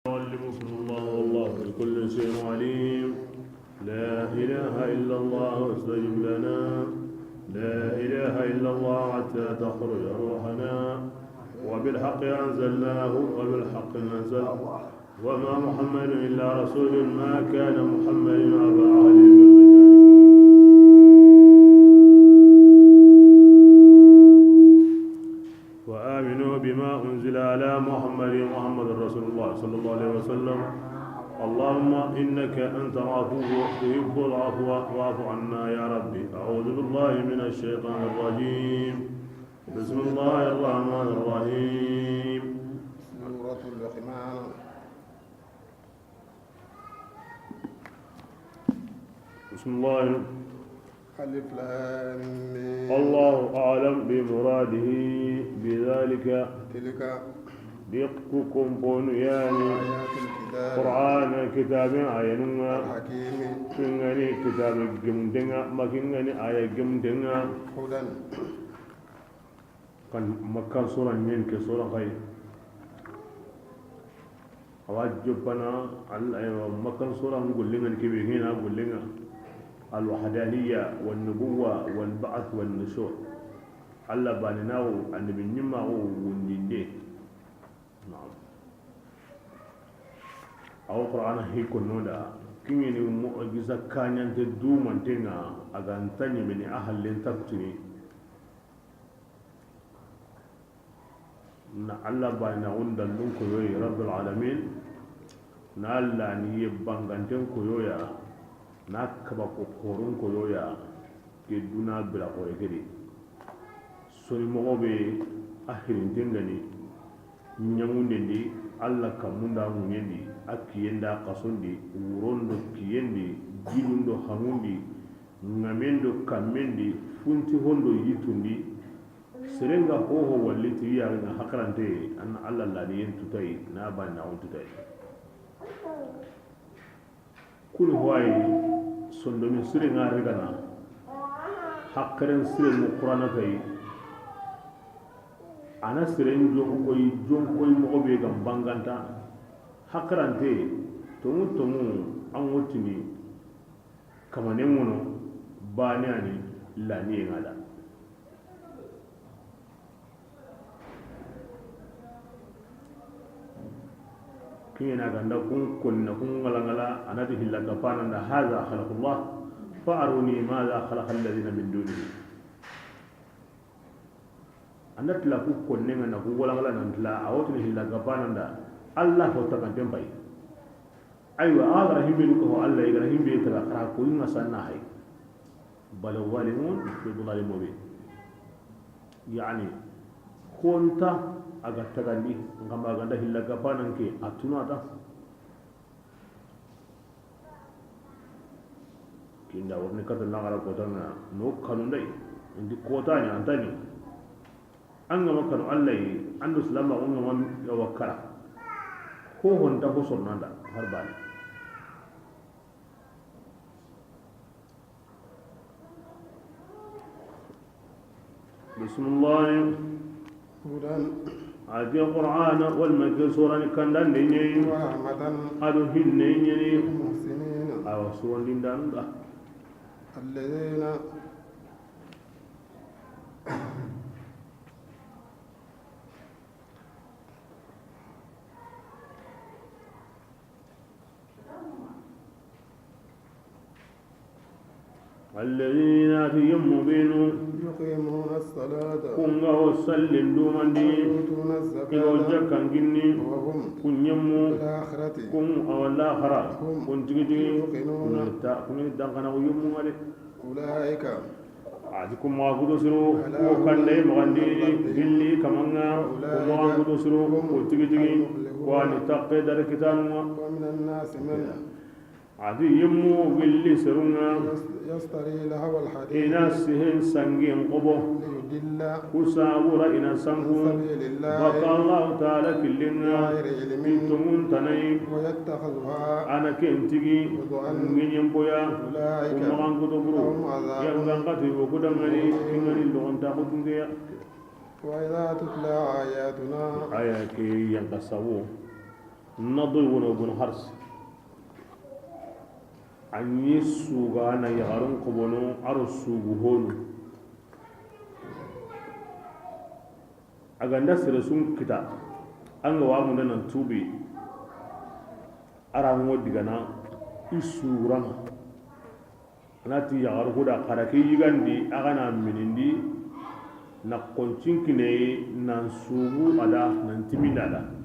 يعلمكم الله والله بكل شيء عليم. لا إله إلا الله استجب لنا. لا إله إلا الله حتى تخرج روحنا. وبالحق أنزلناه وبالحق نزل. وما محمد إلا رسول ما كان محمد أبا أحد من وآمنوا بما أنزل على محمد رسول الله صلى الله عليه وسلم. اللهم إنك أنت العفو تحب العفو فاعف عنا يا ربي. أعوذ بالله من الشيطان الرجيم. بسم الله الرحمن الرحيم. سورة اللقمان. بسم الله. ألف لام ميم. الله أعلم بمراده بذلك. تلك بيقكم بنياني آيات الكتاب قرآن كتاب آياننا الحكيم كنغني كتاب جمدنا ما كنغني آية جمدنا هدى كان مكان سورة نين كسورة خير أواجبنا على مكان سورة نقول لنا كبيرين نقول لنا الوحدانية والنبوة والبعث والنشور الله بانناو أن بنجمعه ونجده. نعم. أو قرآن هيكون نودا كيني معجزة كان ينتدو من تنا أغانتني من أهل لنتبتني na Allah ba na wanda lun koyoyi rabbul alamin na Allah ni banganten koyoya na kaba kokorun koyoya ke duna bila kore gidi soni mo be ahirin dingani nyamundendi Allah kamunda munyendi akiyenda kasundi urondo kiyendi jilundo hamundi ngamendo kamendi funti hondo yitundi serenga hoho walliti ya na hakarante an Allah ladiyen tutai na ban na on tutai kul huwai sondomi serenga regana hakaren seren qur'ana tai ana seren jon koy mo be gam banganta hakarante tomu an wotini kamane mono bani ani lani ngada kina ganda kun kunna kun ngalangala anati hilla kapana da hadha khalaqullah fa aruni ma za khalaqa alladhina min dunihi anat la ku konne ngana ku ngalangala nan la awtu hilla kapana da Allah ho ta kan tempai aywa agara himbe ko Allah igara himbe ta kara ko inga sanna hay bal walimun fi dhulal mubin yani konta aga tagandi ngamba ganda hilla kapana ke atuna ta kinda warne kata langara kota na no kanundai indi kota ni antani anga makano Allah andu salama unga man yawakkara ko honta ko sonnanda har bani bismillah هدى adi القرآن والمكي سورة كندان ديني ورحمة ادو هنني للمحسنين awa suwan dindan da الذين الذين فيهم مبين يقيمون الصلاة كونغا وسلم دومان دي ويؤتون كيو الزكاة جكان جني وهم كن يمو بالآخرة كن أولا خرا كن تيجي يوقنون كن دعنا ويمو عليه أولئك عادكم ما قدو سرو وكان لي مغندي هلي كمانا وما قدو سرو وتيجي وان تقي در كتابنا ومن الناس من عادي يمو باللي سرونا يشتري لهو الحديث إنا سهن سنجين قبو ليضل كسابورا إنا سنجو سبيل الله بقى الله تعالى كلنا غير علم تمون تناي ويتخذها أنا كنتجي من ينبويا أولئك ومغان كتبرو لهم عذاب يمغان كتب وكدمني كنغني لغن تاخدن ديا وإذا تتلى آياتنا آية كي ينقصوا nadu wono bun hars anyi suga na yagarun kobono aro sugu honu aganda sere sun kita an ga wamu nan tubi ara ngo digana isurama anati yagaru huda karake yigandi agana minindi na koncinkine nan sugu ada nan timindada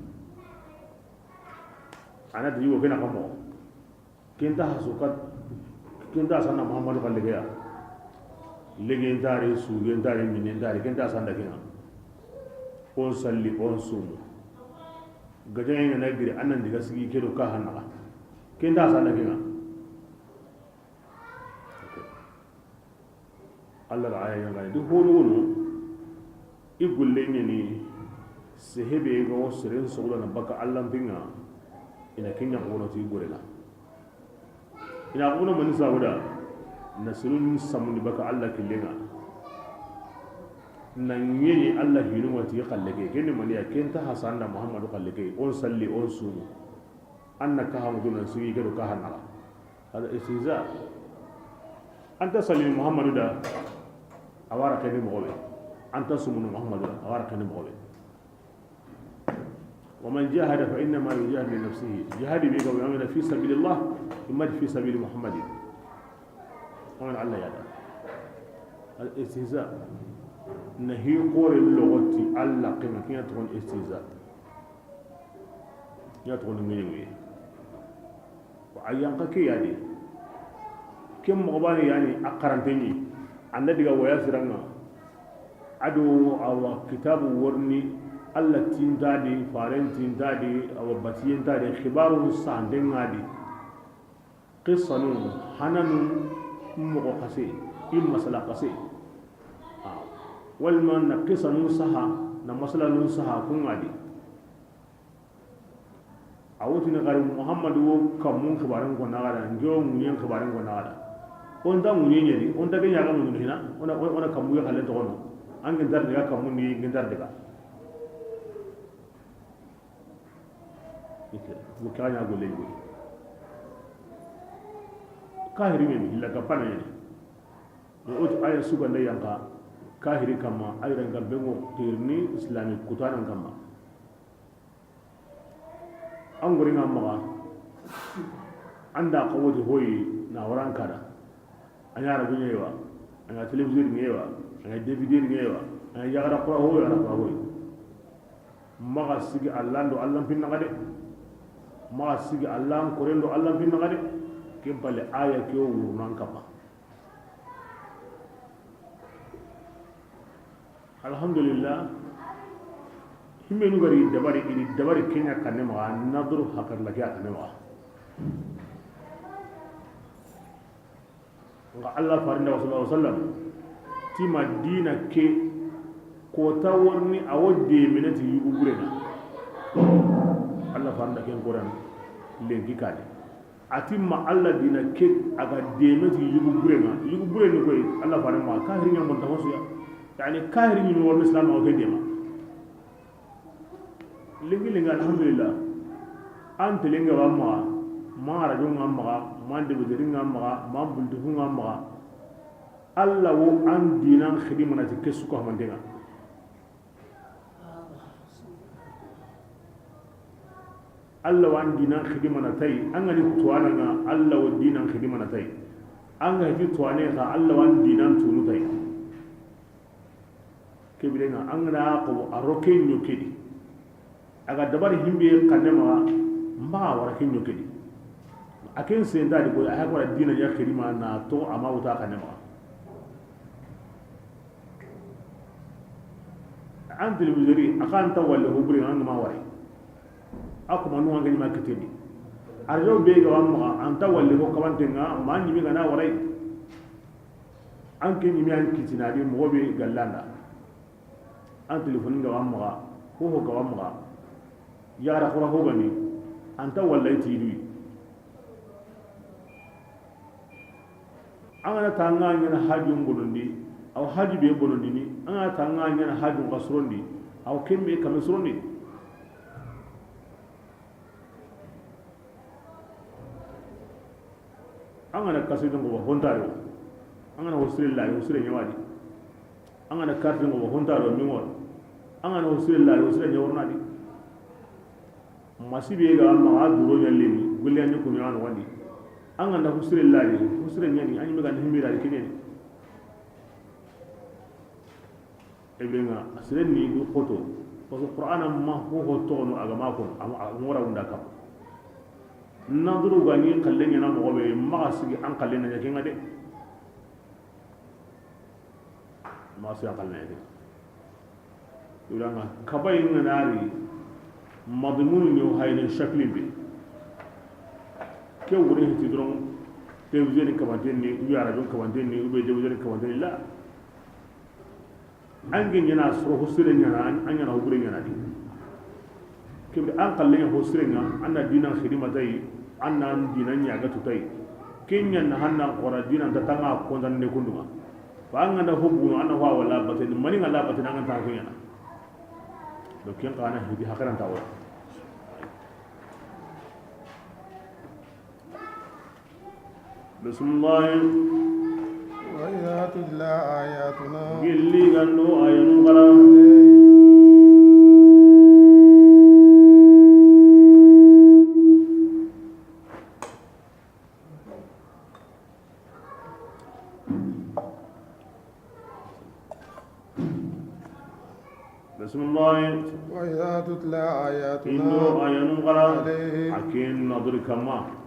anati yiwo kena kamo kenta hasukat kenta sanna muhammadu kallegeya legentare sugentare minentare kenta sanda kina on salli on sumu gajayen na giri annan diga sigi kedo ka hanaka kenta sanda kina Allah ra aya ngani du honu wono igulle ni sehebe go sirin sogla na baka Allah pinga ina kinya wono ti gurela ina kuna mani sauda nasirun samuni baka Allah killenga nan yeni Allah hinu wati khallake kene mani ya kenta hasan da muhammadu khallake on salli on sumu annaka hamdu nan suyi gado ka hanala hada istiza anta salli muhammadu da awara kene mobe anta sumu muhammadu da awara kene mobe ومن جاهد فإنما يجاهد لنفسه جهاد بيقول يعمل في سبيل الله إما في سبيل محمد ومن الله يدا الاستهزاء نهي قول اللغة الله قيمة كي تكون استهزاء يتكون مني وعيان كي يعني كم مغباني يعني أقرنتني عند دقا وياسرنا عدو أو كتاب ورني Allah tintadi faren tintadi awabatiyen tadi khibaru sanden ngadi qissanu hananu mo qase im masala qase wal man qissanu saha na masalalun saha kun ngadi awutina gar muhammadu kamun khibaran ko nagara njo munyen khibaran ko nagara on da munyen ni on da ganya ga mun hina ona kamu ya halen to ono an gendar daga kamun ni gendar daga mukanya go lewi kahiri men illa kapana ne do ot ay suba ne yanka kahiri kama ay rangal bengo tirni islamic kutana kama an gori ngamma anda qawodi hoyi na waran kada anya rabu nyewa anya television nyewa anya dvd nyewa anya yagara ko hoyi ara ko hoyi maga sigi allando allam pinna gade ma sigi Allah korendo Allah bin ngade kembali aya ke wurunan kapa alhamdulillah himmenu gari dabari kenya kanne ma nadru hakar lagi kanne ma nga Allah farinda sallallahu alaihi wasallam ti madina ke kota warni awode minati yugurena Allah farinda ken Quran lengi kade atimma Allah dina ke aga demeti yugu bure ni koy Allah farinda ma kahiri nyam bonta hosuya yani kahiri ni wor islam o ke dema lengi alhamdulillah ante lenga wa ma rajo ngamma man de bediri ngamma man bultu ngamma Allah wo an dinan khidimana ti kesu ko hamandenga Allah wa dinan khidimana tay an ga tuwana nga Allah wa dinan khidimana tay an ga ji tuwane ka Allah wa dinan tunu tay kebirenga an ga ko aroke nyokedi aga dabari himbe kanema mba wara kin nyokedi aken senda de ko aya ko dinan ya khidima na to ama wuta kanema an televizori akan tawalla hubri an ma wari akuma nuwa ngani ma kiteni arjo be ga wamma anta walle ko kawantenga ma nyimi gana warai anke nyimi an kitina di mo be gallanda an telefon ga wamma ko ga wamma ya ra ko gani anta walle tiidi angana tanga nyana hajum bonondi aw haji be bonondi ni angana tanga nyana hajum kasrondi aw kembe kamesrondi angana kasido ngo hontaro angana hosrilla hosre nyawadi angana karti ngo hontaro miwol angana hosrilla hosre nyawornadi masibe ga ma duro nyalleni gulyani ko nyano wandi angana hosrilla hosre nyani anyi mega himira kineni ebrenga asren ni du khoto parce que qur'ana ma ho tono aga ma ko ngora unda kam naduru gani kallenya na mo be ma sigi an kallenya ya kinga de ma su ya kallenya de uranga kabay nganari madmun yo hayne shakli bi ke wuri hiti dron televizyon kamantenni yara don kamantenni ube televizyon kamantenni la angin yana suro husire nyana an yana hubure nyana di kibri an kallenya husire nya anna dinan khidima dai anna dinan nya ga tutai kenya na hanna qora dinan ta tanga ko dan ne kunduma ba an da hubu anna wa wala batin mani ngala batin an ta kunya do ken kana hidi hakaran tawo bismillah وإذا تتلى آياتنا قلي قالوا آية نقرأ بسم الله وإذا تتلى آياتنا إنه آية نقرأ أكين نظر كما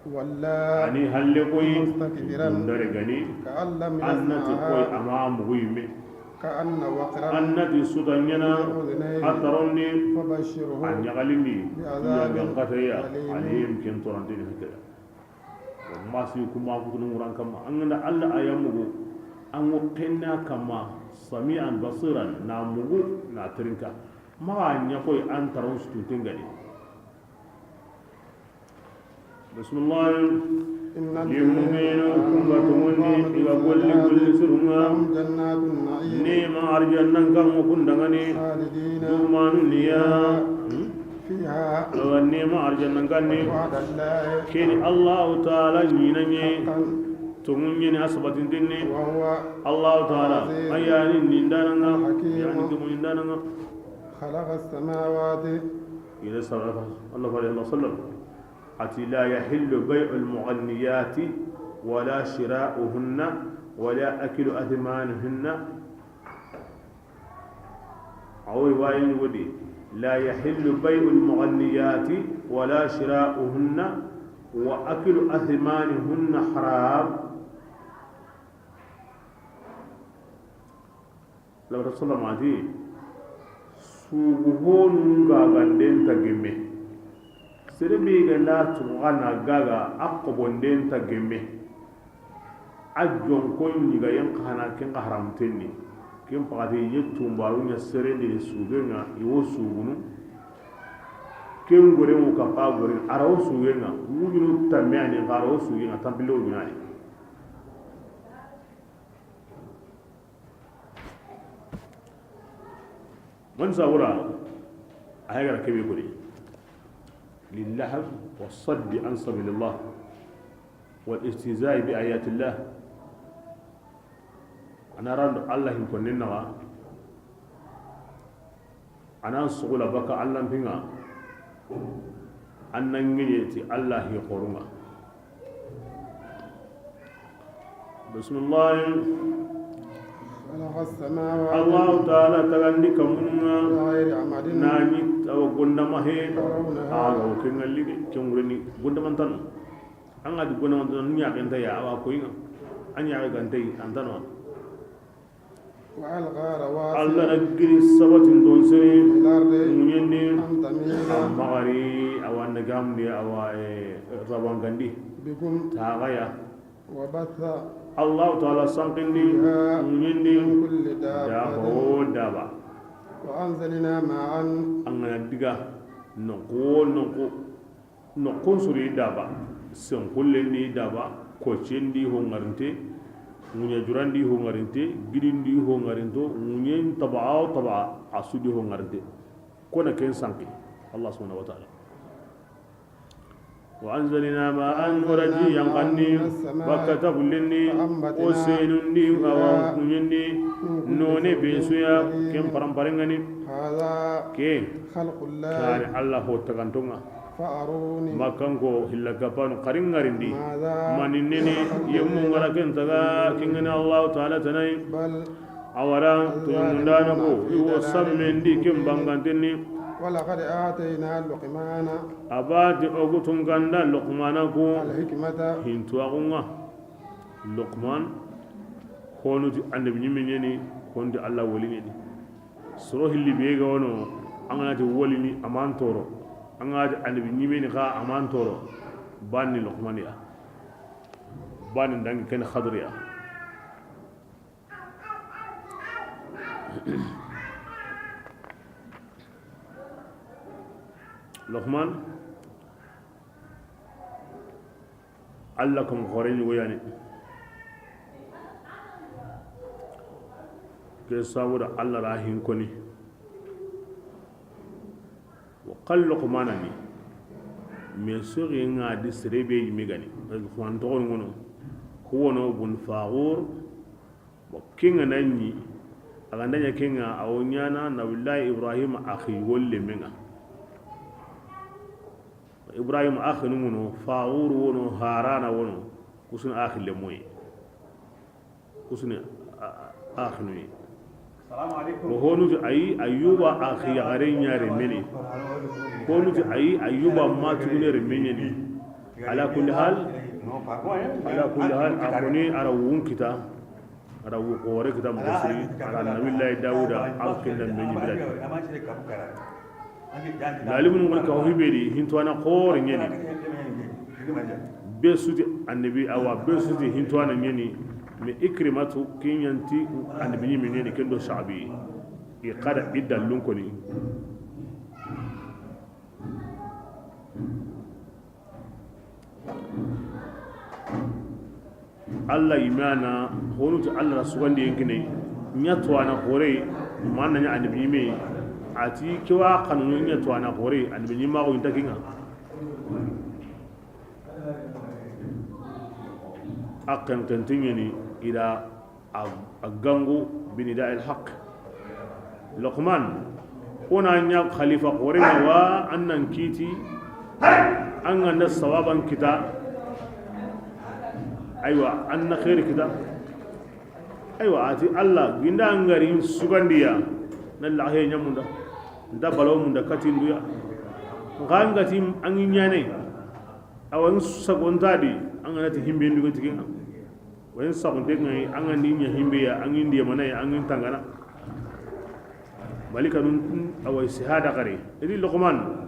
ولا ani halle koy مستكبرا ndare gani كأن لم annati koy يسمعها amam guyme كأن وقرا annati sudanyana ataronni فبشره an yagalini بعذاب ya qataya أليم alim kin torantini hakaya ma si kuma ku tun ran kama an da Allah ayamugo an wuqinna kama sami'an basiran na mugu na tirinka ma nya koy an taron su tutingani بسم الله يمنين كمبتوني إلى كل سرنا جنات النعيم نيم أرجنا كم كندغني خالدين دومان نيا فيها نيم أرجنا كني وعد الله كين الله تعالى نينني حقا تمني أسبت ديني وهو الله تعالى أياني نندانا حكيم يعني كم نندانا خلق السماوات إلى صلى الله عليه وسلم أتي لا يحل بيع المغنيات ولا شراؤهن ولا أكل أثمانهن أو رواية ودي لا يحل بيع المغنيات ولا شراؤهن وأكل أثمانهن حرام لو رسول الله معدي سوغون غاغندين تجمي serebe ga la tungana gaga akobondenta gemme ajon ko ni ga yan kana ken haram tenni ken pagade yetum baru nya serende sugenga iwo sugunu ken gore mu ka pa gore araw sugenga wujunu tamani garo sugenga tampilo binani man sawura ayaga kebe kuri للهو والصد عن سبيل الله والاستهزاء بآيات الله أنا رد الله يكون لنا أنا سقول بك الله فينا أن نجيتي الله يقولنا بسم الله خلق السماوات الله تعالى تغني كمنا بغير عمد ناني أو قلنا ما هي ترونها أو كنا اللي كمرني قلنا من تنو أنا دي قلنا من تنو نيا كنتا يا أبا كوينا أنيا كنتا أنتنو وألقى رواسي الله نجري السبت دونسري في الأرض مني أن تميل مغري أو النجام دي أو ربان كندي بكم تاغيا وبث الله تعالى سانقني مني من كل دابو دابة دابا وأنزلنا معا angana diga noko suri daba senkulle ni daba kocendi ho ngarinte munya jurandi ho ngarinte gidindi ho ngarinto munyen taba asudi ho ngarinte kona ken sanki Allah subhanahu wa ta'ala وأنزلنا ماء ورجي ينقني بكة كلني وسينني وكنني نوني بيسويا كم فرمبرنغني هذا كي خلق الله كان الله هو تغنتونغا فأروني makanko hilla kapanu qarin ngarindi ماذا maninini yemmu ngaraken taga kingana Allah taala tanai بل awara tuyundana ko iwo sammendi kem bangantenni ولقد آتينا لقمان abati ogutum ganda luqmana ko الحكمة hintuagunga luqman konuti annabi nyimenyeni kondi Allah wolini soro hilli bega wono anganati wolini amantoro angadi annabi nyimeni ka amantoro banni luqmaniya banni dangi ken khadriya luqman Allah kam khoreni woyani ke saboda Allah rahin koni wa qal luqmana ni me sori nga di serebe yimi gani luqman to ngono ko wono bun faur bo kinga nanyi aga ndanya kinga awonyana na billahi ibrahim akhi wolle menga ibrahim akhi ngono faur wono harana wono kusun akhi le moy kusun akhi no وهونج أيوبا أخي غرين يرمني هونج أيوبا ما تقول يرمني على كل حال أخوني أروون كتا أروون قواري كتا مكسري على النبي الله داود أركنا من بلاد لعلم نقول كهوي بيدي هنتوانا قورين يعني بسوتي النبي أو بسوتي هنتوانا يعني من إكرمته كين ينتي عن بني منين كندو شعبي يقدر إدى اللونكوني الله إيمانا هونو الله رسولان دي ينكني نياتوانا خوري مانا عن بني مي عتي كوا قانون نياتوانا خوري عن بني ما هو ينتكينا أكن تنتيني إلى الجنغو بنداء الحق لقمان هنا نيا خليفة قرينا وأن نكيتي أن الناس صوابا كتا أيوة أن خير كتا أيوة أتي الله جندا أنغرين سبنديا نلا هي نموندا ندا بلو موندا كاتين دويا غانغاتيم أنغينياني أو أن سكونتادي أنغناتي هيمبين دوغا تيكينا وين ساقنتك ناي أنغني نيا هيمبيا أنغين ديا مناي أنغين تانغانا malika nun awa sihada kare idi luqman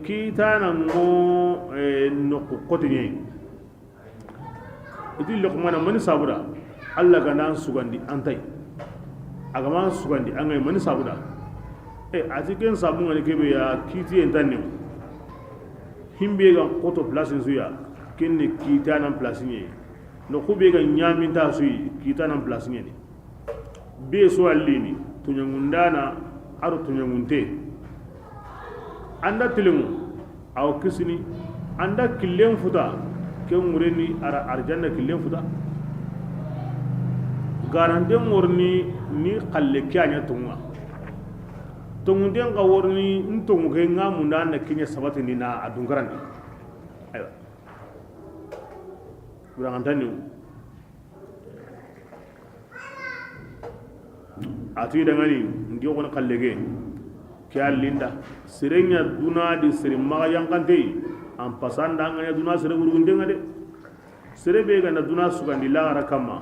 kitana ngo no kote nyi idi luqman man sabuda alla gana sugandi antai agama sugandi angai man sabuda atiken sabu ngani kebe ya kiti entanni himbe ga koto place suya kenne kitana place nyi no khube ga nyaminta suyi kitana place nyi be so allini tunyangundana aro tunyangunte anda tilimu aw kisini anda killen futa ken mureni ara arjanna killen futa garande morni ni qalle kyanya tunga tungunden ga worni ntongu ke ngamunda na kinya sabati ni na adungarandi ayo burangantani atu dangani ngi won kallege kya linda sirenya duna di sirin ma yankante am pasanda nganya duna sire burunde ngade sire be ga na duna sugandi la rakama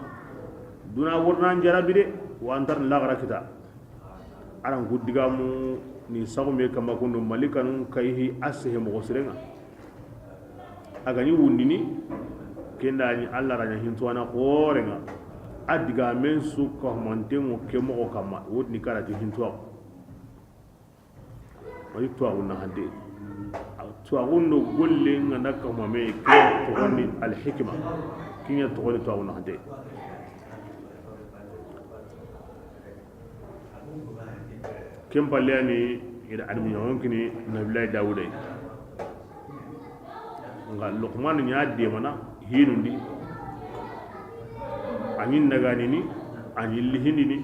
duna worna jarabide wantar la rakita aran guddigamu ni sagume kama kono malikanun kayhi asihe mo sirenga agani wundini kenda ni alla ranya hintuana qorenga adiga men su ko montengo ke mo kama wodni kala ti hintuwa wani tuwa na hande tuwa no golle ngana ko mame ke to woni al hikma kinya to woni tuwa na hande kem balani ida admi yonkini nabillahi dawude nga luqman nya de mana hinundi anin nagani ni anil lihindi ni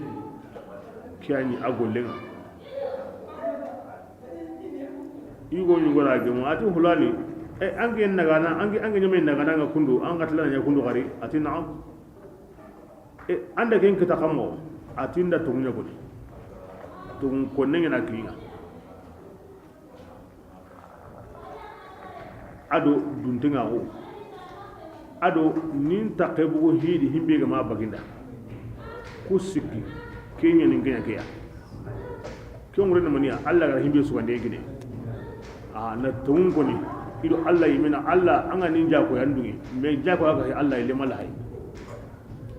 kiani agollenga igo nyugora gemo ati hulani ange nagana ange nyame nagana nga kundu anga tilana nya kundu gari ati na'am anda ken kita kamo ati nda tungunya godi tun konne na kinga ado duntinga o ado nin taqibu hidi himbe ga ma baginda kusiki kenya ningenya kaya kyongre na maniya Allah ga himbe su wande gine na tungo ni ido Allah yimina Allah anga ninja ko yandugi me jako ga Allah ile malai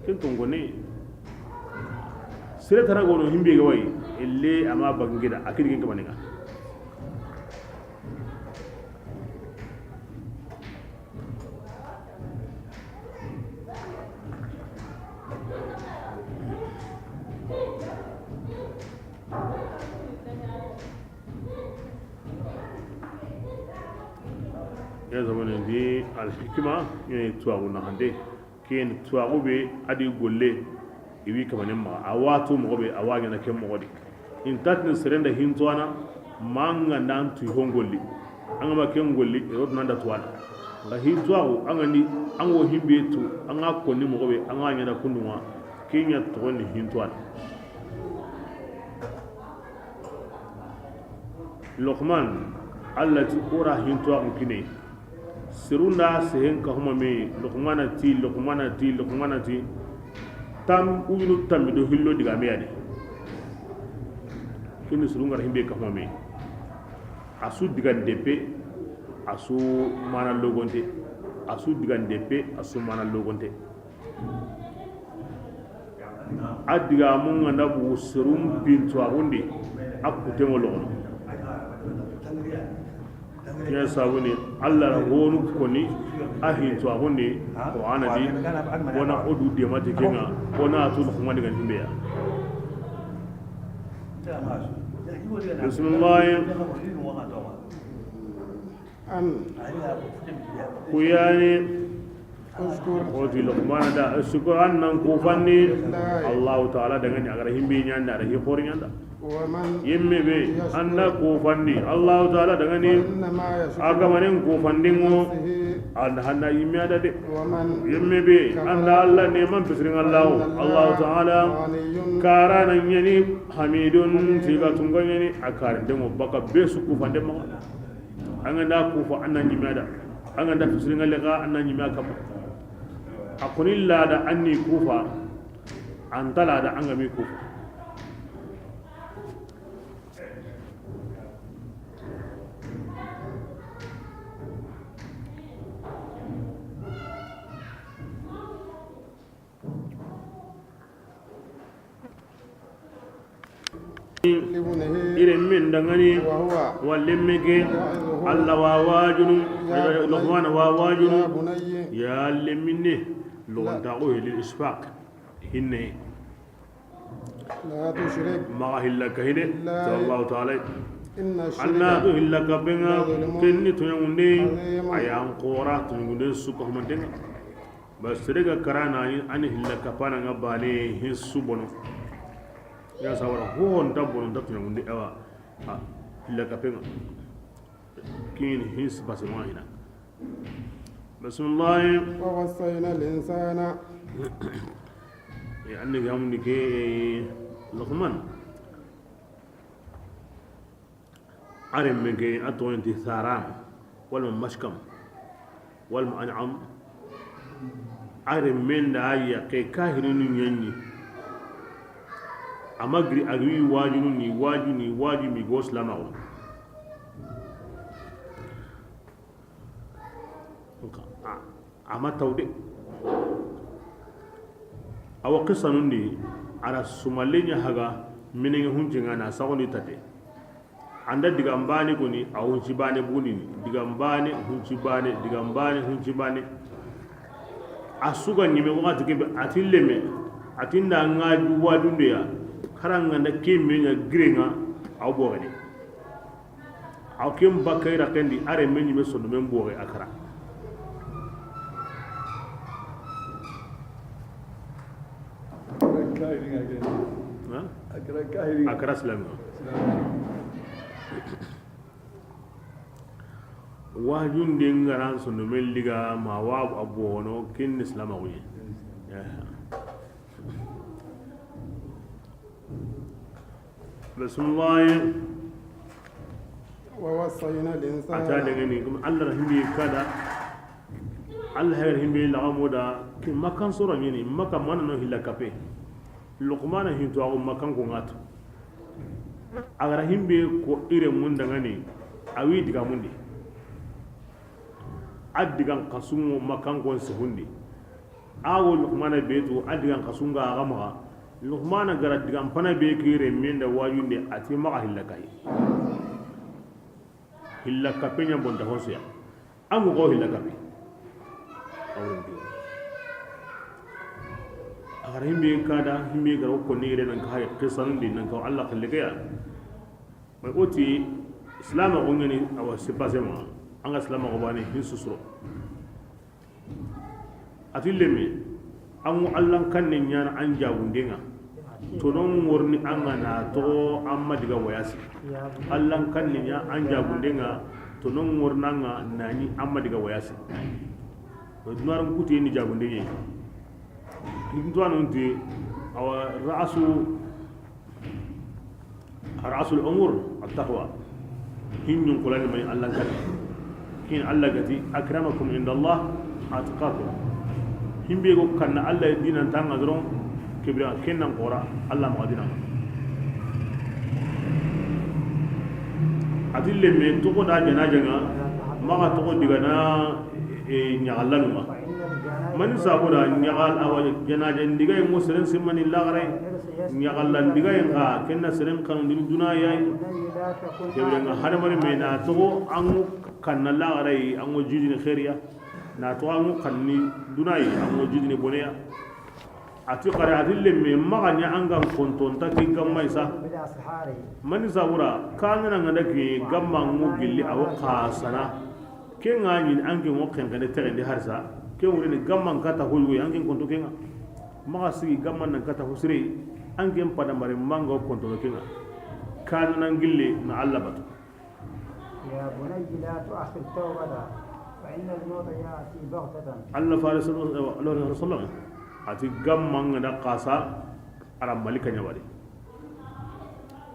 kin tungo ne sire tara gono himbe ga wai ille ama bangida akiri kin kamaninga ya zamane di alhikma ne tuwagu na hande ken tuwagu be adi golle iwi kamanin ma awatu mo be awanya na ken mo di in tatni serenda hintuana manga nan tu hongolli anga ma ken golli e rod nanda tuwana ga hintuagu anga ni ango himbe tu anga ko ni mo be anga nya na kunduma kenya to ni hintuana Luqman allati ora hintuagu kine sirunda sehen ka huma me luqmana ti tam uyunu tammi do hillo diga me yade kini sirunga himbe ka huma me asu diga depe asu mana logonte asu diga depe asu mana logonte adiga mun nganda bu sirum pintu arundi akute ngolono ya sabuni Allah honu koni ahin to ahunde ko anadi wona odu de mate kenga wona atul kuma diga himbe ya bismillah kuyani oti luqman da shukran nan ko fanni Allah ta'ala daga ni agara himbe nyanda da hifori nyanda yimme be anda ko fanni Allah ta'ala daga ni aga manen ko fandingo anda hanna yimme ada de yimme be anda Allah ne man fisirin Allah ta'ala karana nyani hamidun siga tunga nyani akar de mo baka be su ko fande mo anga da ko fa anna yimme ada anga da fisirin lega anna yimme aka akunilla da anni kufa antala da anga mi kufa irin min dangane wallin mike Allah wa wajunu Luqman wa wajunu ya limine لغنتا قوي للإشفاق هن لا تشرك ما هلك هنا صلى الله تعالى إن أنا هلك بينا كني تيوندي أيام قورا تيوندي سوكه من دين بس رجع كرانا أني هلك بانا غباني هسوبونو يا سوارا هو نتابون تيوندي أوا هلك بينا كين هس بس ما هنا بسم الله ووصينا الإنسان يعني يوم نكى لقمان أرم منك أتوين تثاران والمشكم والمنعم أرم من دايا كي كاهرين يني أمغري أغري واجني غوس لاماو ama tawde awa qissanun ni ara sumalenya haga minenge hunjinga na sawni tate anda digambani koni awunci bane buni digambani hunci bane asuga nyime wakati kebe atilleme atinda ngaju wadunde ya karanga na kemenya grenga aw bogani aw kem bakaira kendi are menyi me sono men boge akara akara silami wahjun din garan sunu melliga ma wa abono kin islama wi bismillah wa wassayna al-insana ata daga ni kuma Allah rahimi kada Allah hayar himbe la amoda ki makan sura ni maka man no hilakape luqman hin to makan ko ngatu agara himbe ko ire mun daga ni awi diga mundi addigan kasumo makan ko suhundi awo luqman betu addigan kasunga agama luqman gara digan pana be kire min da wayunde ati maka hilakai hilakape nya bonda hosia amu ko hilakape agar himbe kada himbe gara ko ni re nan ka qisan din nan ka Allah kalliga mai oti islam ko ngani awa sipasema anga islam ko bani hisusro atillemi amu Allah kan ni nyana an jabundinga to non worni anga na to amma diga wayasi Allah kan ni nya an jabundinga to non wornanga nani amma diga wayasi dunaran kuti ni jagunde yi dunaran ti aw ra'sul umur at-taqwa hin qulani mai Allah kan kin Allah gati akramakum inda Allah atqakum himbe go kan Allah dinan tanga dron kibra kenan qora Allah ma dinan adille me to ko da jana janga ma to ko diga na ñagallanuma mani sabuda ñagal awa janaje ndigay mo seren simmani lagare ñagallan ndigay nga kenna seren kan din duna yayi kebe nga hadamari me na to angu kanna lagare angu jidini khairiya na to angu kanni duna yi angu jidini boneya ati qara adille me maganya anga konton ta ki gamma isa mani sabura kanana ngada ki gamma ngu gilli aw qasana ken ngani anke mo ken gane tere di harsa ken wuri ni gamman kata hoygo anke konto kenga maga sigi gamman nan kata husre anke pada mare mango konto kenga kan nan gille na Allah batu ya bunayya la tu'akhir tawbata fa inna al-mawta ya'ti baghtatan Allah rasulullah ati gamman da qasa ara malika nyawari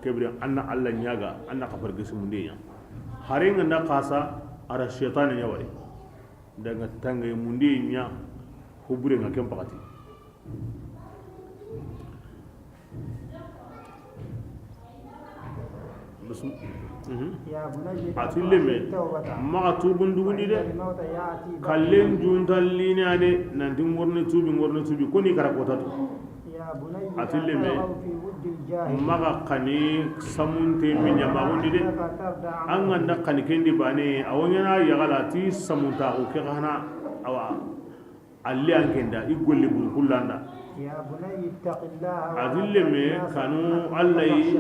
kebre anna Allah nyaga anna kafar gismunde ya harenga da qasa ara shaitan ya wari daga tanga mundi nya hubure nga kem pakati atille me ma tubun dugundi de kallen juntalli ne ade nan din worne tubi koni kara kotatu atille me maga kani samunte minya magundi de an ganda kani kendi bane awonyana yagala ti samunta ko ke hana awa alli an kenda igolli bur kullanda ya bunayya ittaqillaha adille me kanu allai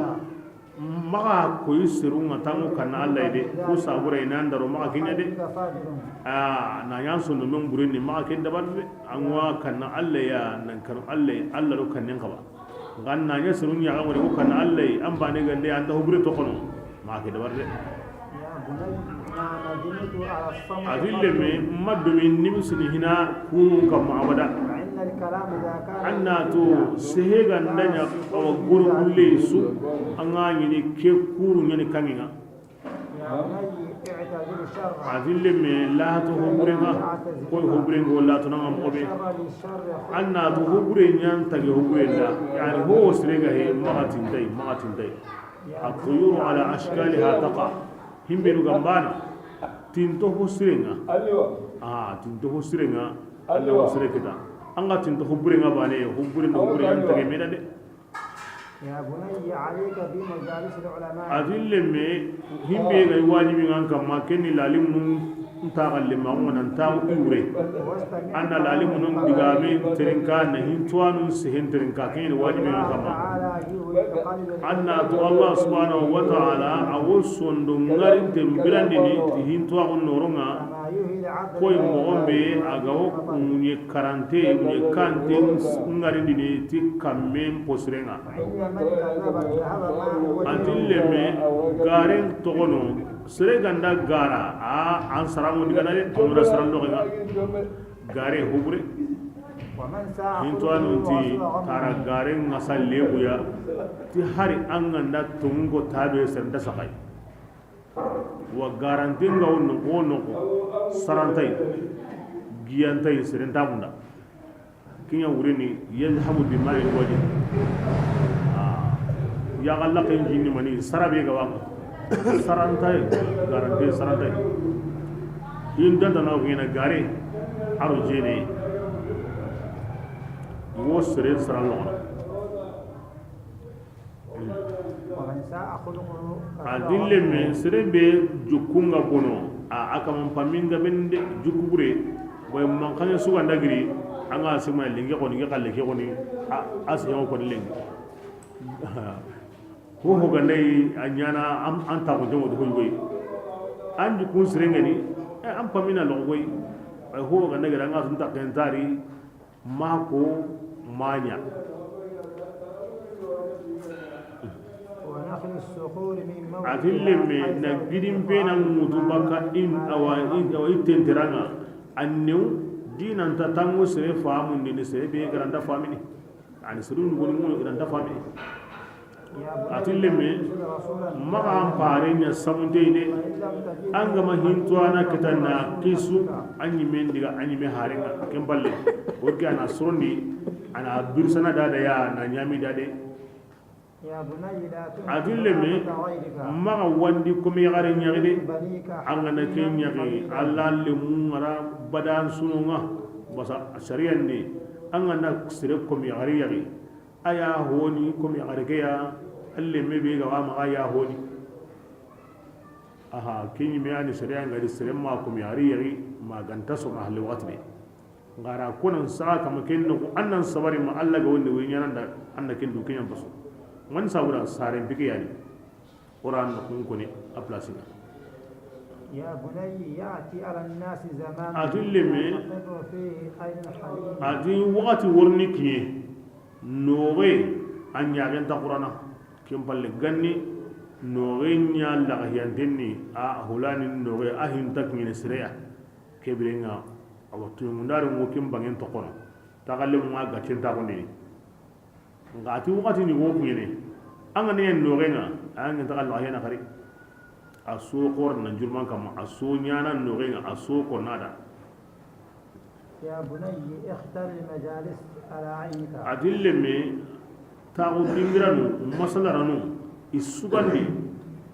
maga ko yisiru ngatamu kana allai de ko sabura ina ndaro maga kinya de na yan sunu men burini maga kenda badde anwa kana allai ya nan kanu allai Allah ro kannen kaba ganna nya surun ya gamare ko kana allai an bane gande an da hubure to kono ma ke da barde ya bunayya nadimtu ala sam'a adille me maddu min nimsini hina ku kam abada inna al-kalam idha kana anna to sehe gandanya aw guru kulle su anga ni ke kuru nyani kaninga ya bunayya i'tadil sharra adille me la to huburenga ko huburengo la to nangam obe anna to hubure nyan tagi huburenda yani ho sirega he magatin dai الطيور على أشكالها تقع هم بينو غمبانا تنتو سرينغا تنتو سرينغا الله سريكتا أنغا تنتو خبرينغا باني خبرينغا أنت كميدا دي يا بني عليك بمجالس العلماء أذل مي هم بيغا يواجبين أنك ما كني لالم نتاغل لما هو ننتاغ أوري أنا لالم نتاغامي ترنكا نهين توانو سهين ترنكا كين واجبين أنك ما أنا تو الله سبحانه وتعالى أوصن دمغارين تنبلان دي تهين توانو نورونغا koy mo be agawo kunye karante unye kante ngari dini ti kamen posrenga atille me garen togono sere ganda gara a ansaramu diganale amra sarando nga gare hubure hinto anunti tara garen ngasalle buya ti hari anganda tungo tabe senda sakai wa garanti nga wono ko sarantai giyantai serenta bunda kinya wurini yadhabu bi mali waji ya galla kan jinni mani sarabe ga wanga sarantai garanti sarantai inda dana wina gare aro jene wo sere saralona adille me serebe jukunga bono a akam paminga bende jukubure boy man kan su ganda giri anga sima linge ko ni kalle ke ko ni asyo ko linge ho gandai anyana am ta ko jomo ko goy an jukun serenge ni am pamina lo goy ho ganda giri anga sun ta tentari mako manya atille me na gidin pena mutu baka in awa itenteranga annew dinan ta tango sere faamu ni sere be granda famini ani suru ngol ngol granda famini atille me maka ampare nya samunde ide anga ma hintwana kitana kisu anyi men diga anyi me harenga kemballe orga na surundi ana birsana dada ya na nyami dade adille me maga wandi komi yagare nyagide angana ke nyagi alla le mungara badan sununga basa shari'an ni angana sire komi yagare yagi aya honi komi yagare ke ya alle me be ga ma aya honi aha kinyi me ani shari'an ga sire ma komi yagare yagi maganta so mahli watne ngara kunan sa kama kenno annan sabari ma alla ga wonni winyana da annakin dukin basu man sabura saren bige yani quran kun kuni a place يا بني يأتي على الناس زمان أدلمي تقر فيه عين الحليم أدي وقت ورنيكي نوغي أن يغن تقرنا كم بلغني نوغي نيال لغياندني أهولان نوغي أهين تكمين سريع كبرنا أو تيمندار موكم بغين تقرنا تغلم ما غتين تقرني ngati wakati ni wo kuyene anga ne norenga anga tagal la hena khari aso qor na jurman kam aso nyana norenga aso ko nada يا بني اختر المجالس على عينك adille me tawo dingranu masalaranu isugandi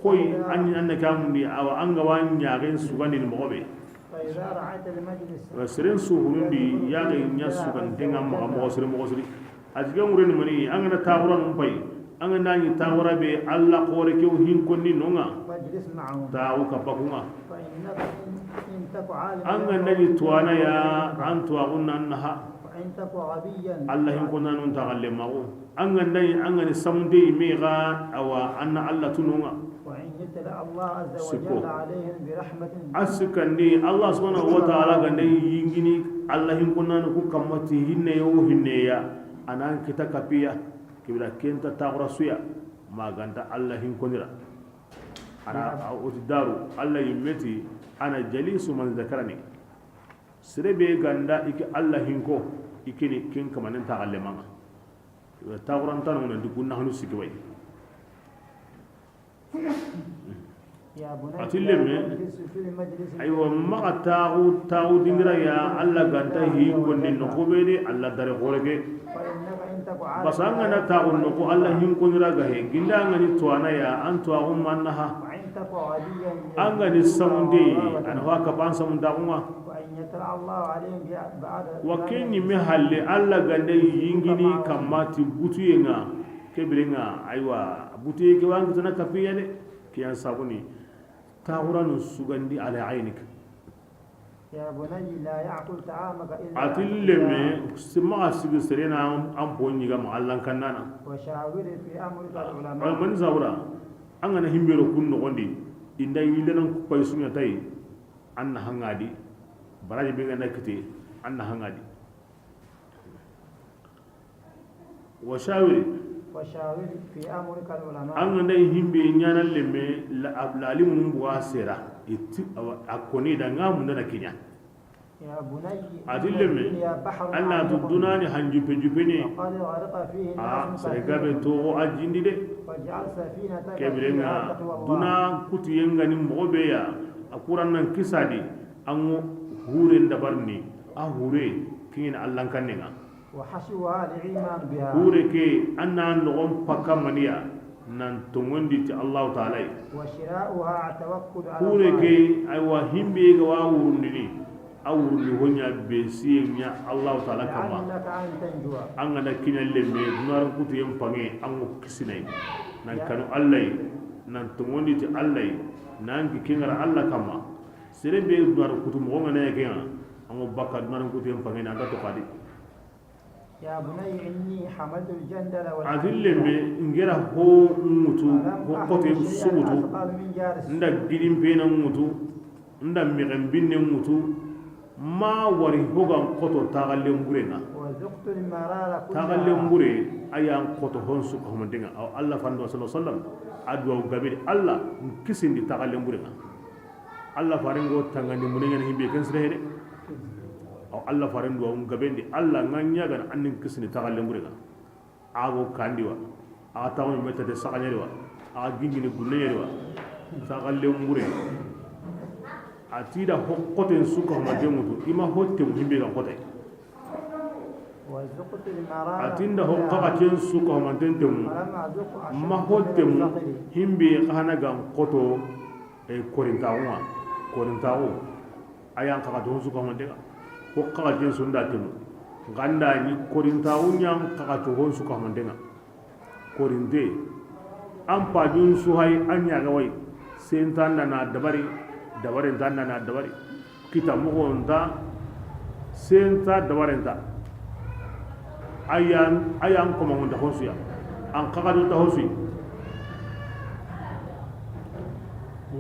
koy anni annaka mundi awa anga wanya gen sugandi mo gobe فإذا رأيت المجلس sirin suhurundi yage nyasugan dengam mo sire mo sire azga muren mani angana tawran pay angana ni tawra be alla qore ke hin konni nonga فاجلس معهم tawu ka pakunga فإنك إن تك عالما angana ni tuana ya antu agunna anha وإن تك غبيا alla hin konna non tagalle mago angana ni angani samde mega awa anna alla tununga وإن يتلى الله عز وجل عليهم برحمة asikandi allah subhanahu wa ta'ala gande yingini alla hin konna ku kamati hinne yo hinne ya anan kita kapiya kibra kenta taqra suya maganta allah hin konira ana utidaru allah yimmeti ana jalisu man zakarani sirebe ganda iki allah hin ko ikini kin kamanin taqalle manga taqran tanu nan dukunna hanu sikwai يا بني أتلم اجلس في المجلس أيوة ما تاو دينغرا يا الله غانتا هي كوني نكوبيدي الله دار خورك فإنك إن تك عالما بس أنا تاو نكو الله هين كونيرا غاهي غيندا غني توانا يا أنتو أغم منها وإن تك غبيا أنغني سمندي أنا هو كبان سمنداغما وإن يتلى الله عليهم بعد وكيني محل الله غاندي يينغيني كماتي بوتينا كبرينا أيوة بوتي كوان كتنا كفيا دي كيان سابوني تاوران سوغاندي على عينك يا بني لا يأكل طعامك إلا أتلمي سما سيغسرينا أم بوني غام الله كنانا وشاور في أمرك العلماء من زاورا أنا همبيرو كن نغندي إندا يلنا كويسونيا تاي أن هنغادي baraji bi ngana kiti anna hangadi wa shawiri في أمرك العلماء an ga dai himbe nyana lemme la alimun buwa sera itti akoni da ngamu da kinya يا بني adillemme anna tuduna ni hanjupe jupe ni قد غرق فيه ناس seregabe to ajindi de واجعل سفينتك kebirenga تقوى الله duna kuti yenga ni mobe ya akuran nan kisadi an hure ndabarni a hure kin Allah kannenga وحشوها الإيمان بها hure ke anna ndogon pakka maniya nan tongondi ti Allah ta'ala وشراؤها التوكل على hure الله ke aywa himbe ga wa wurundini awurni honya be sinya Allah ta'ala kama لعلك أن تنجو an ga da kinya lembe dunar kutu yem pange an ko kisinai nan kanu Allah nan tongondi ti Allah nan ki kingara Allah kama serebe dunar kutu mo ngana yake an ko bakka dunar kutu yem pange nan da to kadi يا بني إني حملت الجندل adille me ngera ho mutu ولم ho أحمل kote شيئا subutu أثقل من جارس nda gidim pena mutu nda migen binne mutu ma wari hogan koto tagallen burenga وذقت المرار tagallen كلها bure ayan koto hon su ko mandinga aw Allah fando sallallahu alaihi wasallam adwa gabir Allah kisindi tagallen burenga Allah faringo tangani munenga himbe kan sire hede aw Allah faringo gabendi Allah nganya gan annin kisindi tagallen burenga ago kandiwa a tawo meta de sakanyeriwa a gingini gunneyeriwa tagallen bure atida hokkoten suka mademutu ima hotte himbe ga kote وذقت المرار atinda كلها hokkaka ken suka matentemu ولم أذق أشد ma من hotte mu الفقر himbe kana ga koto e korintawo ayan kaka don suka matenga hokkaka ken sunda temu ganda ni korintawo nyam kaka to hon suka matenga korinte an pajun suhai anya ga wai sentanda na dabari dabarin tanda na dabari kita mugonta senta dabarenta ayan kuma hunta hosuya an kakadu ta hosuyi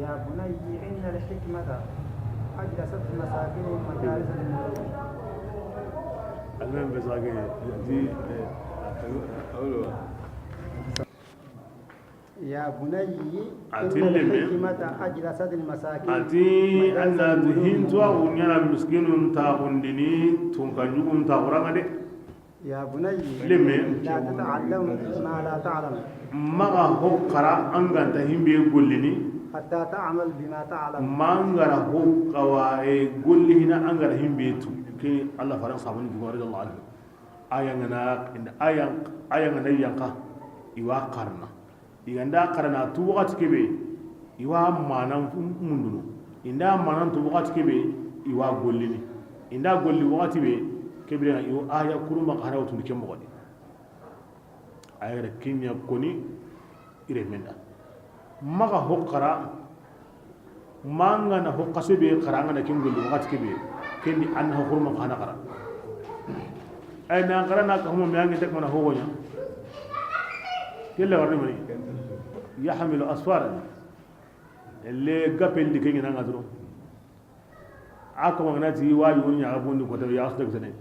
يا بني إن الحكمة أجلست مساكنهم مجالس الملوك almen besage di awlo يا بني إن أتلم. الحكمة أجلست المساكين ati anna hintuwa unyana miskinun ta undini tunkanjugun ta kuranga de يا بني لم. لا تتعلم ما لا تعلم maga hokkara an ganta himbe gollini حتى تعمل بما تعلم mangara hokkawa e golli hina an gara himbe tu ke Allah faran sabani jumar da Allah ayangana inda ayangana yanka iwa karna iganda karna tu wakati kebe iwa manan mundunu inda manan tu wakati kebe iwa gollini inda golli wakati be kebe na iwa aya kuruma kana wutu ke mogodi ayara kinya koni ire menda maga hokkara manga na hokkase be karanga na kin golli wakati kebe kendi an ha kuruma kana kara ay na karana ka hum yangi tek mana hogonya kella warni mani yahmilu asfara اللي قبل اللي كنا نعذره أكو مغناطيسي واجي ونيا أبوني كتب يا أصدق سنة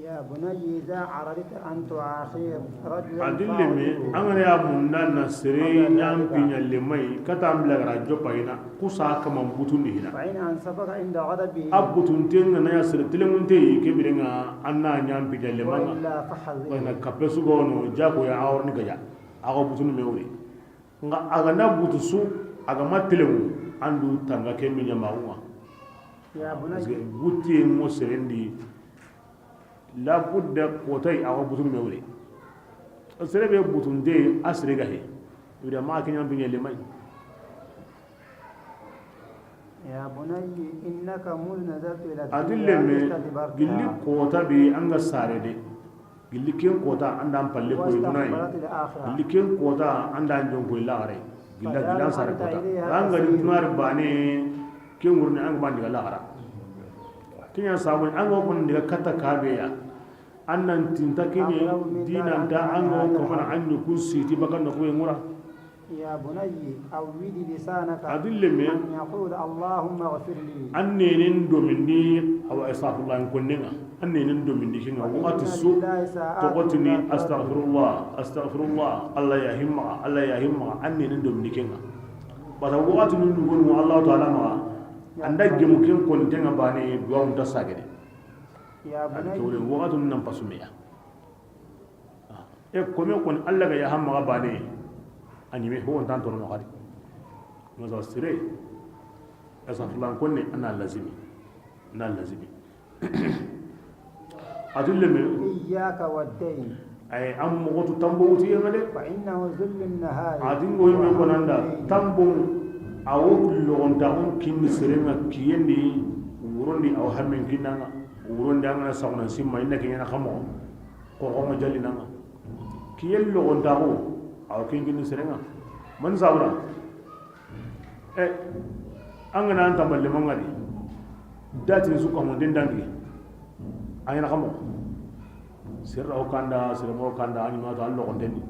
يا بني إذا عرفت أن تعاصي رجلا adilleme angana ya munna na sere nyam pinya lemai kata ambla rajo paina kusa kama butundi hina فإن أنصفك عند غضبه abutun tenga na ya sere telemunte ke birenga anna nyam pinya lemanga وإلا فحذره wana kapesu gono jako ya awrni gaja ako butun mewri nga aga na butusu aga matelemu andu tanga kemmi nyamauma يا parce que بني butti mo serendi la budda kotai ako butun mewri sere be butun de asre gahe ida ma kinyam pinya lemai يا بني إنك مذ نزلت إلى adilleme استدبرتها gilli kota be anga sare de gilli ken kota anda palle ko yunai واستقبلت الآخرة gilli ken kota anda jonko lagare gilla gilan sare kota anga ni tunar bane ken wurni anga bandi lagara kinya sabu anga ko ndiga kata kabe ya annan tintakini dinanta ango kamana anyu kusiti bakan ko ngura يا بني أود لسانك adille me أن يقول اللهم اغفر لي annenen domindi awa astaghfirullah kunninga annenen domindi kinga waqati su togotini astaghfirullah allah ya himma annenen domindi kinga bata waqati nun gon allah taala ma anda gemu ken kon tenga bani duwa unta sagede يا ke بني wole waqati nun nan pasumeya e kome kon allah ga ya hamma bani anime ho on tanto no hadi no za sire astaghfirullah kunni ana lazimi adille me إياك والدين ay am mo to tambo uti ngade فإنه ذل النهار adin go me konanda tambo awo lo on ta on kinni serenga kiyendi wurondi aw hamen kinanga wurondi angana sawna simma inna kinyana khamo ko ko mo jalli nanga kiyel lo on ta o aw kinni serenga man sabra angana anta balle mangadi dati su ko mo dendangi ayana khamo sirra o kanda ani ma to allo ko dendi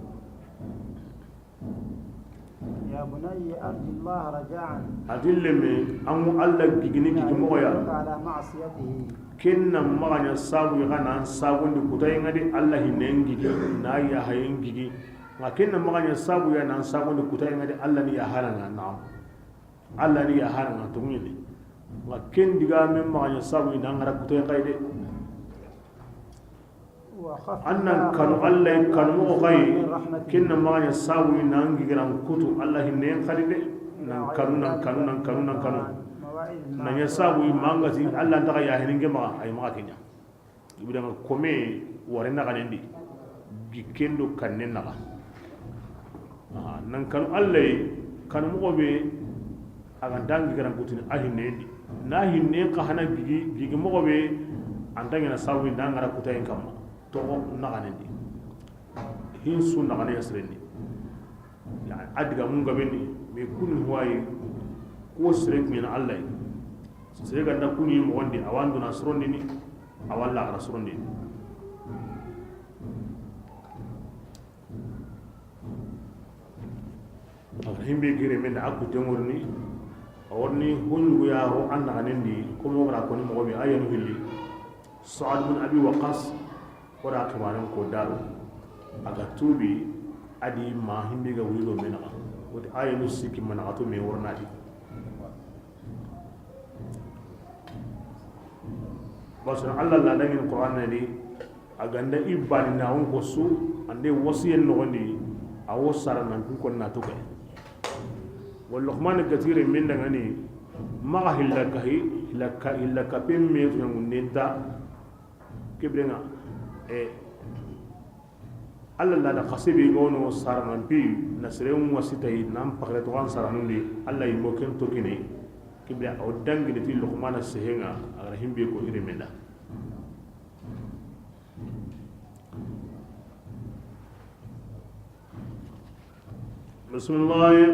يا بني أرج الله رجاء adille me amu alla gigini moya على معصيته kenna maganya sabu yana sabu ndi kutai ngadi alla hinengi na ya hayengi nga kenna maganya sabu yana sabu ndi kutai ngadi alla ni ya halanga na alla ni ya halanga to ngini nga ken diga men maganya sabu ina ngara kutai kaide annan kanu alla kanu mo kai kenna maganya sabu ina ngi gran kutu alla hinen khalide nan kanu na nya sabu mangati alla ndaka ya hininge ma ay ma kenya ibida ma kome wore na kanendi gikendo kanen na nan kanu alla kanu mo be aga dangi gran kutu ahinendi na hinne ka hana gigi mo be andanga na sabu ndanga ra kutayen kamma to na kanendi hin sun na kanen yasrendi yani adiga mun gabendi me kun huwayi ko sere min Allah sere ganda kuni mo wonde awandu na surondi ni awalla ara surondi himbe gire men da akku temorni awonni hungu ya ro anda kanendi ko mo wara ko ni mo be ayanu hilli Sa'ad bin Abi Waqqas wara tumanan ko daro aga tubi adi ma himbe ga wuro men na wata ayanu siki mana ato me wornadi basun Allah la dangin Qur'an ne aganda ibani na on ko su ande wasiyen no woni awo sarana ko na to kay wal luqman kathir min dangani ma hillaka hilaka pem me to ngunenta kibrenga Allah la da khasibi gono saranan pi nasrewum wasitay nam pakre to an saranundi Allah yimo ken to kine kibya o dangi de til luqman sehenga agra himbe ko iremenda bismillah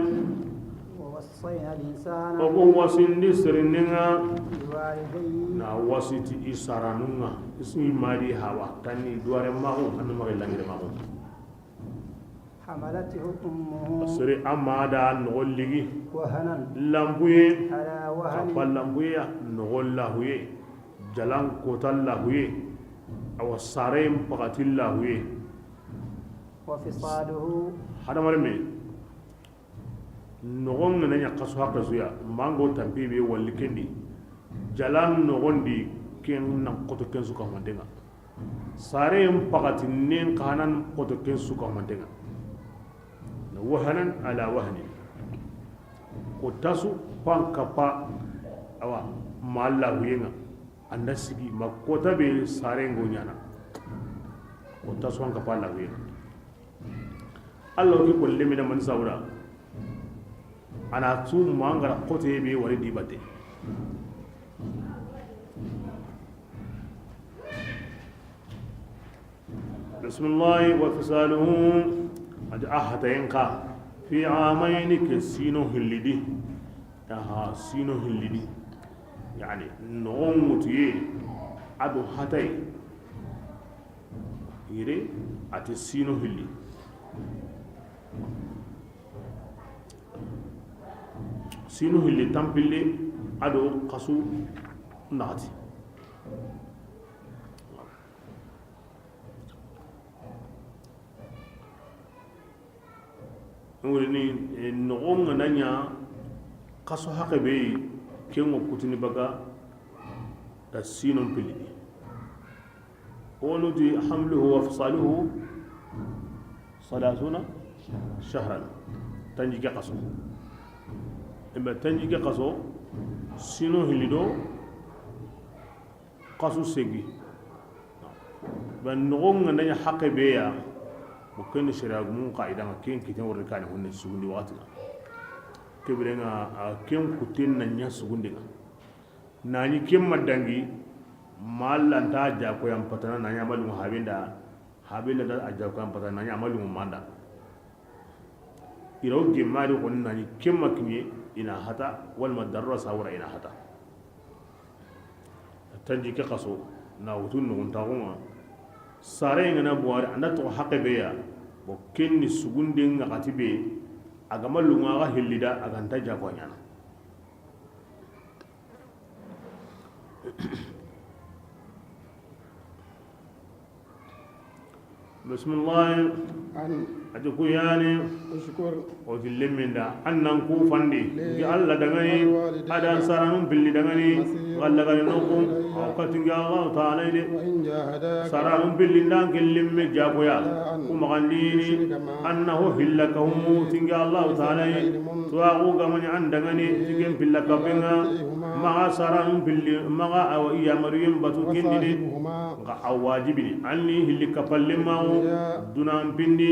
ووصينا الإنسان o wasindi seringa بوالديه na wasiti isaranunga ismi mari hawa tani duare mahu anu mari langire mahu حملته أمه sere amada no ligi وهنا lambuye على وهن kapal lambuye no lahuye jalan kotal lahuye aw sarem pagatil lahuye وفصاله hada marme nogon na nya kaso haka zuya mango tampi be walli kendi jalan nogon di ken na koto ken suka mandenga sarem pagatin nen kanan koto ken suka mandenga wahanan ala wahni ko tasu pan kapa awa malla huyenga anda sigi makota be sarengo nyana ko tasu pan kapa la huyenga Allah ki ko lemina man sawra ana tu mangara kote be wari dibate bismillah wa fisaluhu أحتينك في عامين كسينو هلدي سينو هلدي يعني نوم متي أدو هتي yere ati sino hilli sino hilli tampille ado kasu naati ni nogo ngana nya kaso hake be kengo kutini baga da sinon pili wonu di hamluhu wa fisaluhu salatuna shahran tanji ke kaso imba tanji ke kaso sino hilido kaso segi ban nogo ngana nya hake be ya وكان شراغ مون قاعده كين كيتن وركان هون سوغندي واتنا كبرنا كين كوتين نانيا سوغندي ناني كيم مدانغي مالان تا جاكو يام پتنا نانيا مالو habinda da ajaku yam patana nanya maalum manda iraw gemari kon nani kим makni ina hata wal madarra sawra ina hata tanji ke qaso na wutun non tawuma sare ngana buwari anda to haqebeya bo kenni sugunde ngati be aga malunga ga hillida aga nta jago nyana bismillah ajuku yani اشكر o tillemenda annan ku fandi gi alla dangani adan saranum billi dangani galla gani nokku o katinga Allah ta'ala ide وإن جاهداك saranum billi ndan gellemme jagoya kuma gandini annahu hillakahum tinga Allah ta'ala tuaqu gamani andangani tigen billaka benga maga saranum billi maga aw iya maryam batu kendini وصاحبهما ga awajibini anni hillika pallema dunan pindi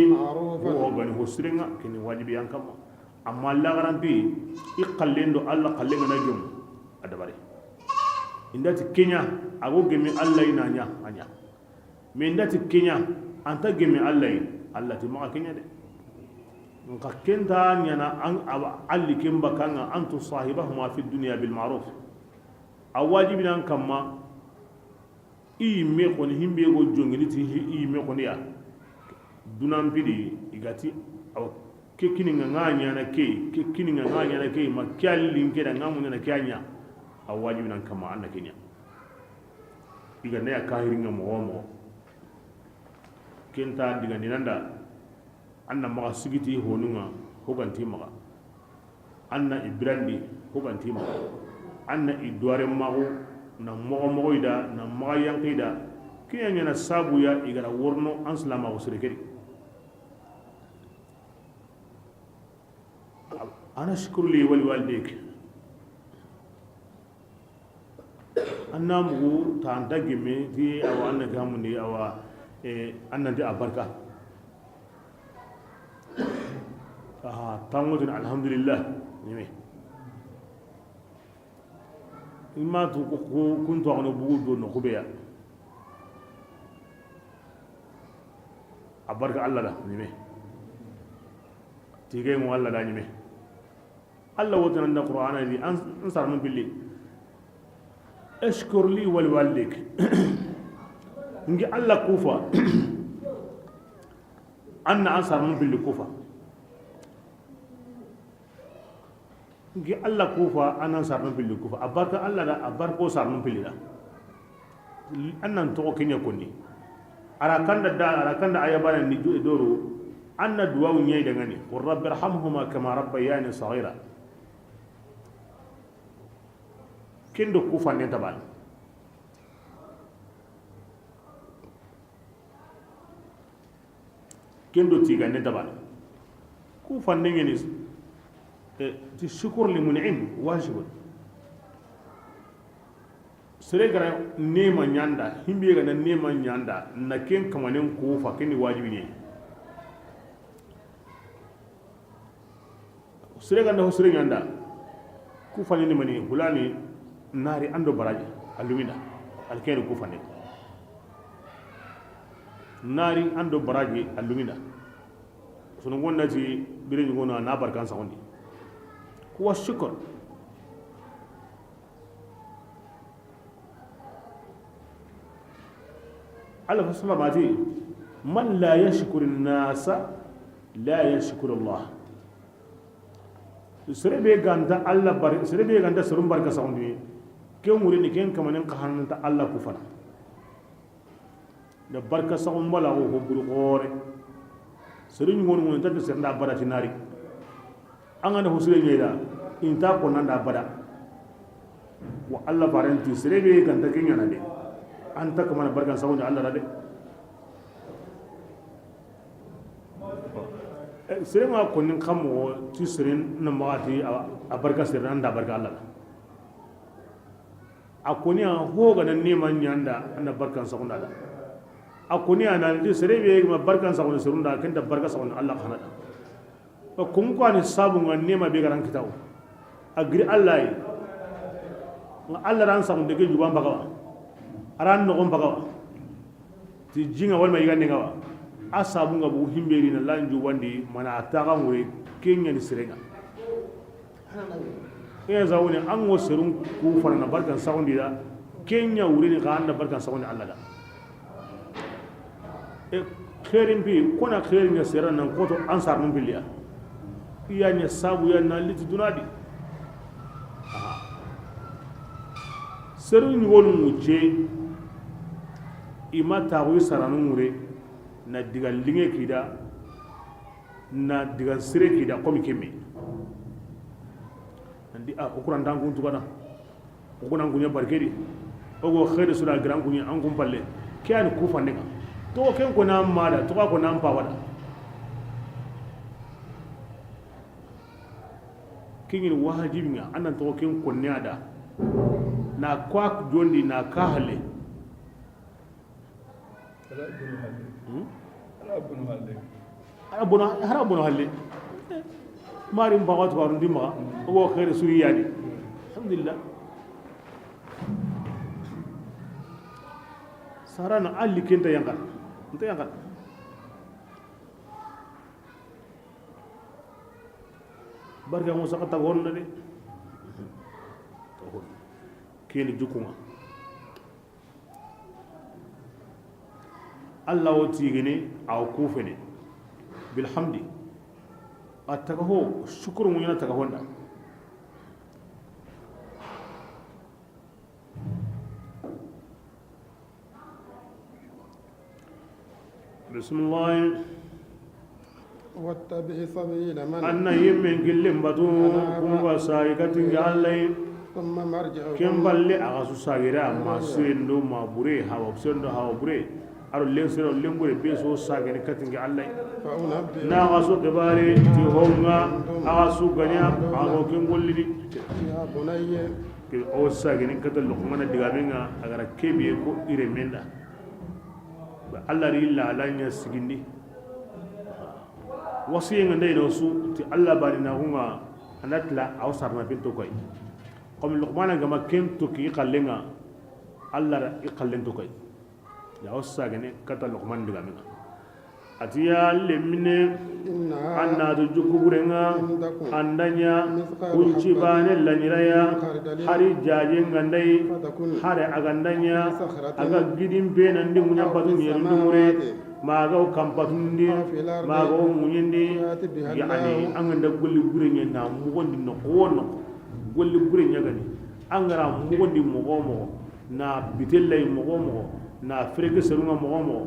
o gani hosringa kini wajibi yankam amma Allah garanti iqallendo Allah qallenga na gem adabare indati kenya ago gemi Allah inanya anya me indati kenya anta gemi Allah Allah ti maka kenya de nka kenta nyana an alli kimba kanga antu sahibahuma fi dunya bil ma'ruf awajibi nan kamma i me ko ni himbe go jongini ti i me ko ya dunan pidi igati aw ke kini nganya na ke kini nganya na ke ma kyallin ke da ngamu na kyanya a wajibi nan kama anna kenya iga ne akahirin ngamo mo kenta diga ninanda anna ma sigiti honunga hoganti maga anna ibrandi hoganti maga anna idware mago na mogo ida na maga yankida kenya na sabu ya igara worno anslama usrikeri أنا أشكر لي ولوالديك أنا مغو تانتاجمي في أو أنا كامني أو أنا دي أبركة تامودن الحمد لله نمي إما كنت أنا بقول دون خبيا أبركة الله ده نمي تيجي مو الله ده نمي الله وتنا القرآن دي أنصر من بالله اشكر لي ولوالديك نجي الله كوفة أنا أنصر من بالله كوفة نجي الله كوفة أنا أنصر من بالله كوفة أبارك الله لا أبارك أنصر من بالله أنا نتوقع كنيا كوني أراكان دا أيابان نجو دورو أنا دعاء نيجي دعني والرب ارحمهما كما ربياني صغيرا kendo ku fanne tabal kendo tiga ne tabal ku fanne ngeni ti shukr li mun'im wajib sere gara nema nyanda himbe ga na nema nyanda na ken kamanen ku fa keni wajibi ne sere ga na sere nyanda ku fanne ni mani hulani nari ando baraji alumina alkere ku fane nari ando baraji alumina sunu gonna ti bire ni gonna na barkan sa hondi kuwa shukr ala fasma mati man la yashkuru nasa la yashkuru Allah serebe ganta Allah bar serebe ganta serum barka sawndi ken wurini ken kamanen qahananta Allah ku fana da barka sawon bala ko bul gore serin ngon ngon tata serna barati nari angana husule nyeda inta ko nanda bada wa Allah parenti serebe ganta kenya na de anta kamana barka sawon Allah rade serema ko nin kamo ti serin na magati a barka serin anda barka Allah akoni a hoga nan neman nyanda anda barkan sawon Allah akoni ana di serebe ma barkan sawon serunda kenta barka sawon Allah kana da ko ko ani sabu ngan nema be garan kitaw agri Allah yi Allah ran sawon de ke juban bagawa aran no gon bagawa ti jinga wal mai gande ngawa asabu ngabu himberi na lanju wandi mana ataka ngure kenya ni serega ya zawuni an wo serun ku fana na barkan sawon dida kenya wuri ni ga anda barkan sawon Allah da khairin bi kona khairin ya seran nan koto ansar mun biliya iya nya sabu ya na liti dunadi serun wonu muce imata wi saranun mure na diga linge kida na diga sire kida komi kemme andi a okuran dan kuntu kana okunan kunya barkedi ogo khair sura gran kunya an kun palle kyan ku fanne ka to ken ko na mada to ko na pawada kingin wajibi nga anan to ken ko nyada na kwa jondi na kahale harabuno halle mari mbagat ko ndima ogo khair suri yadi alhamdulillah sarana alli kenta yangal nta yangal barga mo sakata wonna de keni jukunga Allah o tigene aw kufene bilhamdi atakaho shukuru mun yana takahonda bismillah واتبع سبيل من anna yimmen gillin batu kun ba sai katin Allah ثم مرجعهم ken balle aga su sagira ma sendo ma bure hawa sendo hawa bure aro lensero lembure be so sagene katin Allah فأنبئ na aga su kibare ti honga aga su ganya aga ken gollidi يا بني ke o sagene katal lokmana digamenga agara kebe ko ire menda Allah ri la lanya sigindi wasiyen ndey no su ti Allah bari na hunga anatla aw sarna pinto koy comme luqmana gama kento ki qallenga Allah ra iqallento koy ya wasagane kata luqman diga menga atiya lemine إنها anna du jukuburenga andanya kunci bane lanyiraya hari jaje ngandai فتكون hare agandanya aga gidin benandi munya batun yerundumure maga kampatundi maga munyindi yani anganda golli burenya na mugondi no kono golli burenya gani angara mugondi mogomo na bitellay mogomo na frege serunga mogomo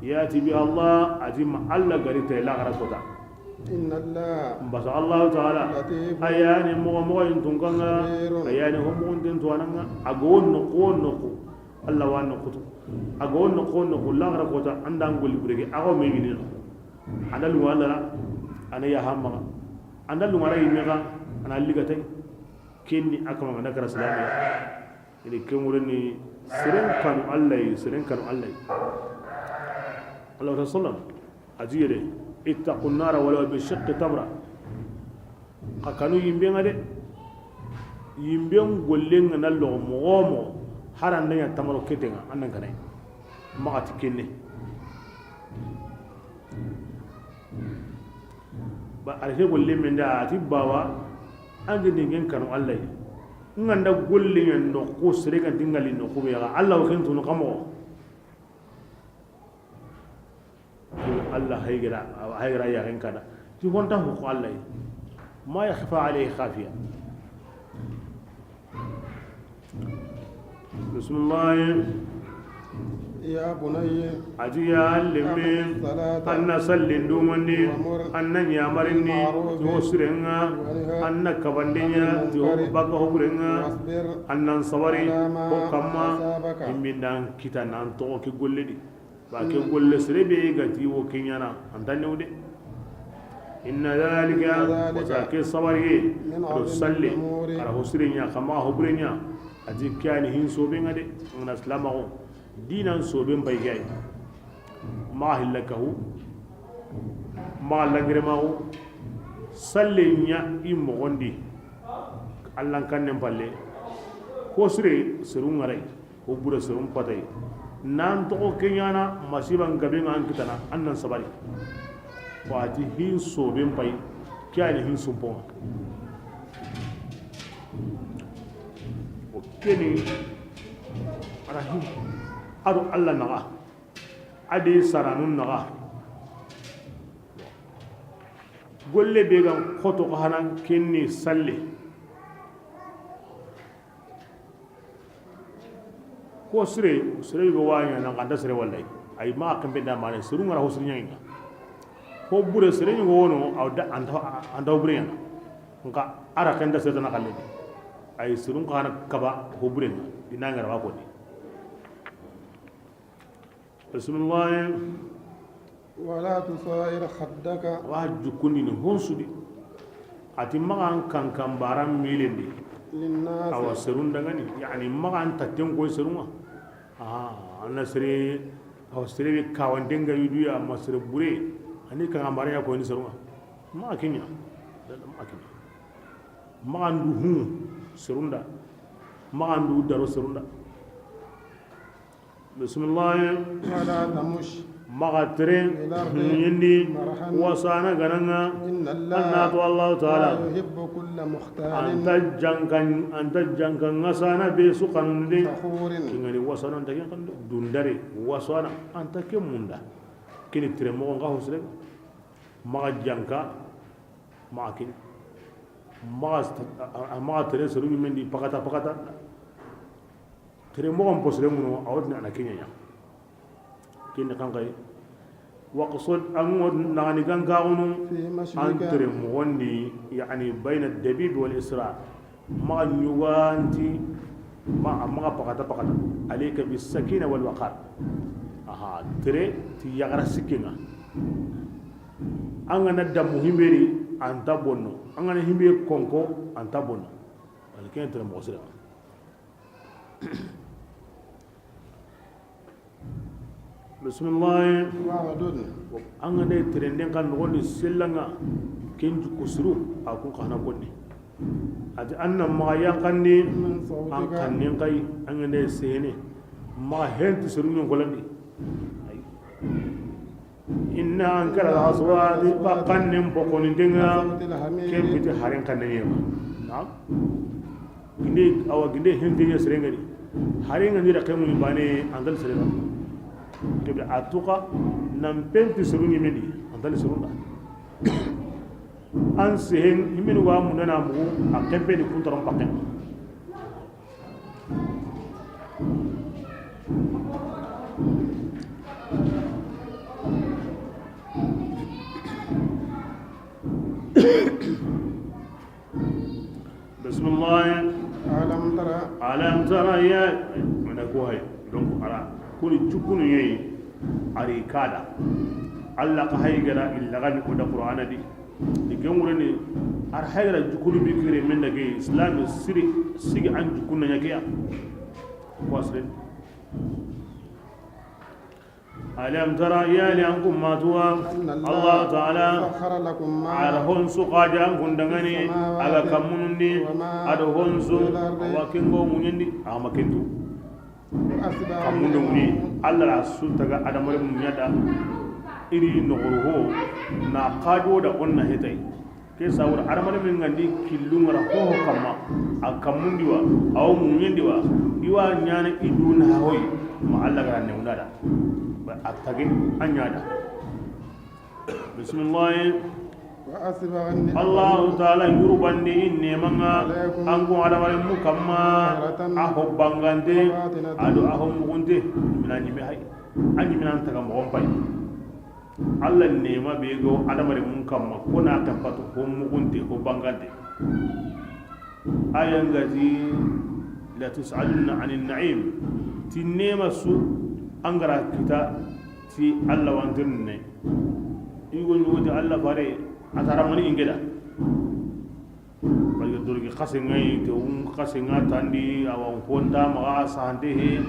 yati bi Allah azim Allah garita la garakota إن الله basa Allah taala ayani mogomo intunganga ayani homuntin tuananga agonno kono ko Allah wanno kutu agonno kono ko la garakota andang golli burege ago megini no andal wala ana ya hamma andal wala yimega ana ligatay kenni akama nakara salama ini kemureni siren kanu Allah Allah rasulullah ajire ittaqun nar wala bi shiqqi tamra akanu yimbe ngade yimbe gollenga nallo mogomo haranda ya tamaro ketenga annan kanay maati kenne ba arhe golle men da ati bawa ande dingen kanu Allah nganda golle nyen no ko sere kan tingali no ko ya Allah o kentu no kamo Allah haygira ya ren kada ti honta ko Allah ma yakhfa alayhi khafiya bismillah يا بني أجيا لمن أن سلين دومني أن يامرني توسرنا أن كبندنيا تو بقهورنا أن صبري وكما من دان كتا نانتو كي قولدي باكي قول سربي غتي وكينيانا أنتني إن ذلك وذاك صبري رسلي على حسرنيا كما حبرنيا أجي كان هين سوبين غدي من أسلامه dinan soben bai gai ma hillakahu ma lagremahu sallenya immo gondi allan kannen palle ko sire serun ngare ko bura serun patay nan to kenyana masiban gabe an kitana annan sabari wati hin soben bai kyani hin sumpon o keni arahim ado Allah naga ade saranun naga golle be gan khoto ko hanan kenni salle ko sire go wanya nan anda sire wallahi ay ma kan be da mane suru ngara hosri nyanga ko bure sire ngo wono awda anda bure nga ara kan da sire na kalle ay suru ngana kaba ko bure dina ngara ba ko ni بسم الله ولا تصائر خدك واحد كوني هونسودي ati magan kan baran milendi للناس awa serun dangani yani magan tatten ko serunga anasre awa sere kawandenga yuduya masre bure ani kan baran ya ko ni serunga ma kinya magan du hu serunda magan du daro serunda bismillah ولا تمش مغترين يندي وصانا غننا أن الله تعالى يحب كل مختال أنت جنكن نسانا بسقن دي فخور كينغني وصانا أنت كن دوندري وصانا أنت كم مندا كني ترمو غا حسرك ما جنكا ما كن ما تري سرو من دي پکاتا ترمو غم بسرو منو أودنا أنا كينيا كين كان كاي وقصد أمود نعني كان كاونو في أنتر مشيك موندي يعني بين الدبيب والإسراء ما نيوانتي ما بقتا عليك بالسكينة والوقار تري تيغرا سكينة أنا ندى مهمري أنت بونو أنا همي كونكو أنت بونو ولكن أنت موسر بسم الله وعدد anga de trenden kan woni sellanga kenju kusru akun kana konni ati anna ma ya kanni من an صوتك kanni kai anga de sene ma hent suru nyon golandi inna ankara aswadi faqannim bokoni denga صوت الحمير kempiti haren kanne yema na ginde awa ginde hendinya serengani haren ngani da kamun bane andal serenga kebla atuqa nam penti serungi medi andal serunda an sehen himin wa munana mu a kempe di kuntaron pakken bismillah alam tara ya mana ko hay donc ara kuni cukunu yeyi ari kada alla ka haygara illa gani ko da qur'ana di gemurani ar haygara jukunu bi kire men da gay islam sigi an jukunu nya kiya ko asren alam tara ya li ankum ma tuwa allah ta'ala سخر لكم ما ara honsu qaja an kundangani aga kamunundi ado honsu wa kingo munyandi ama kintu kamundu ni alla la sultaga adamare munyada iri nogoruho na qajo da onna hetai ke sawur adamare min ngandi killungara ho kama akamundi wa aw munyandi wa iwa nyana iduna hoy ma alla ga ne unada ba attage anyada bismillah. وأسبغ النعمة Allah ta'ala yurubandi nemanga عليكم angu adamare mukamma aho bangante adu aho mugunte minani me hay anyi minan taga mo pai Allah nema bego adamare mukamma kona tapatu ko mugunte ko bangante ayan gazi la tus'aluna 'anil na'im tinema su angara kita ti Allah wantunne igo nyuti Allah bare atara mani ingeda bagi dorgi khase ngai te khase ngatandi awa ponda ma sahante he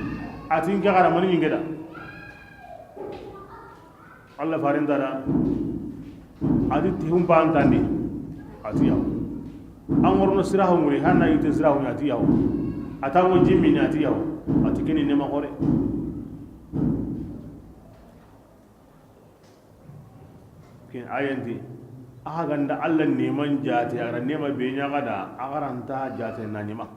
atin gara mani ingeda Allah farindara adi ti humpa antandi ati yaw angorno sirahu muri hanna ite sirahu ati yaw atango jimmi ati yaw ati kini nema hore kin ayandi aga ganda Allah neman jate aga nema be nya gada agaranta jate na nima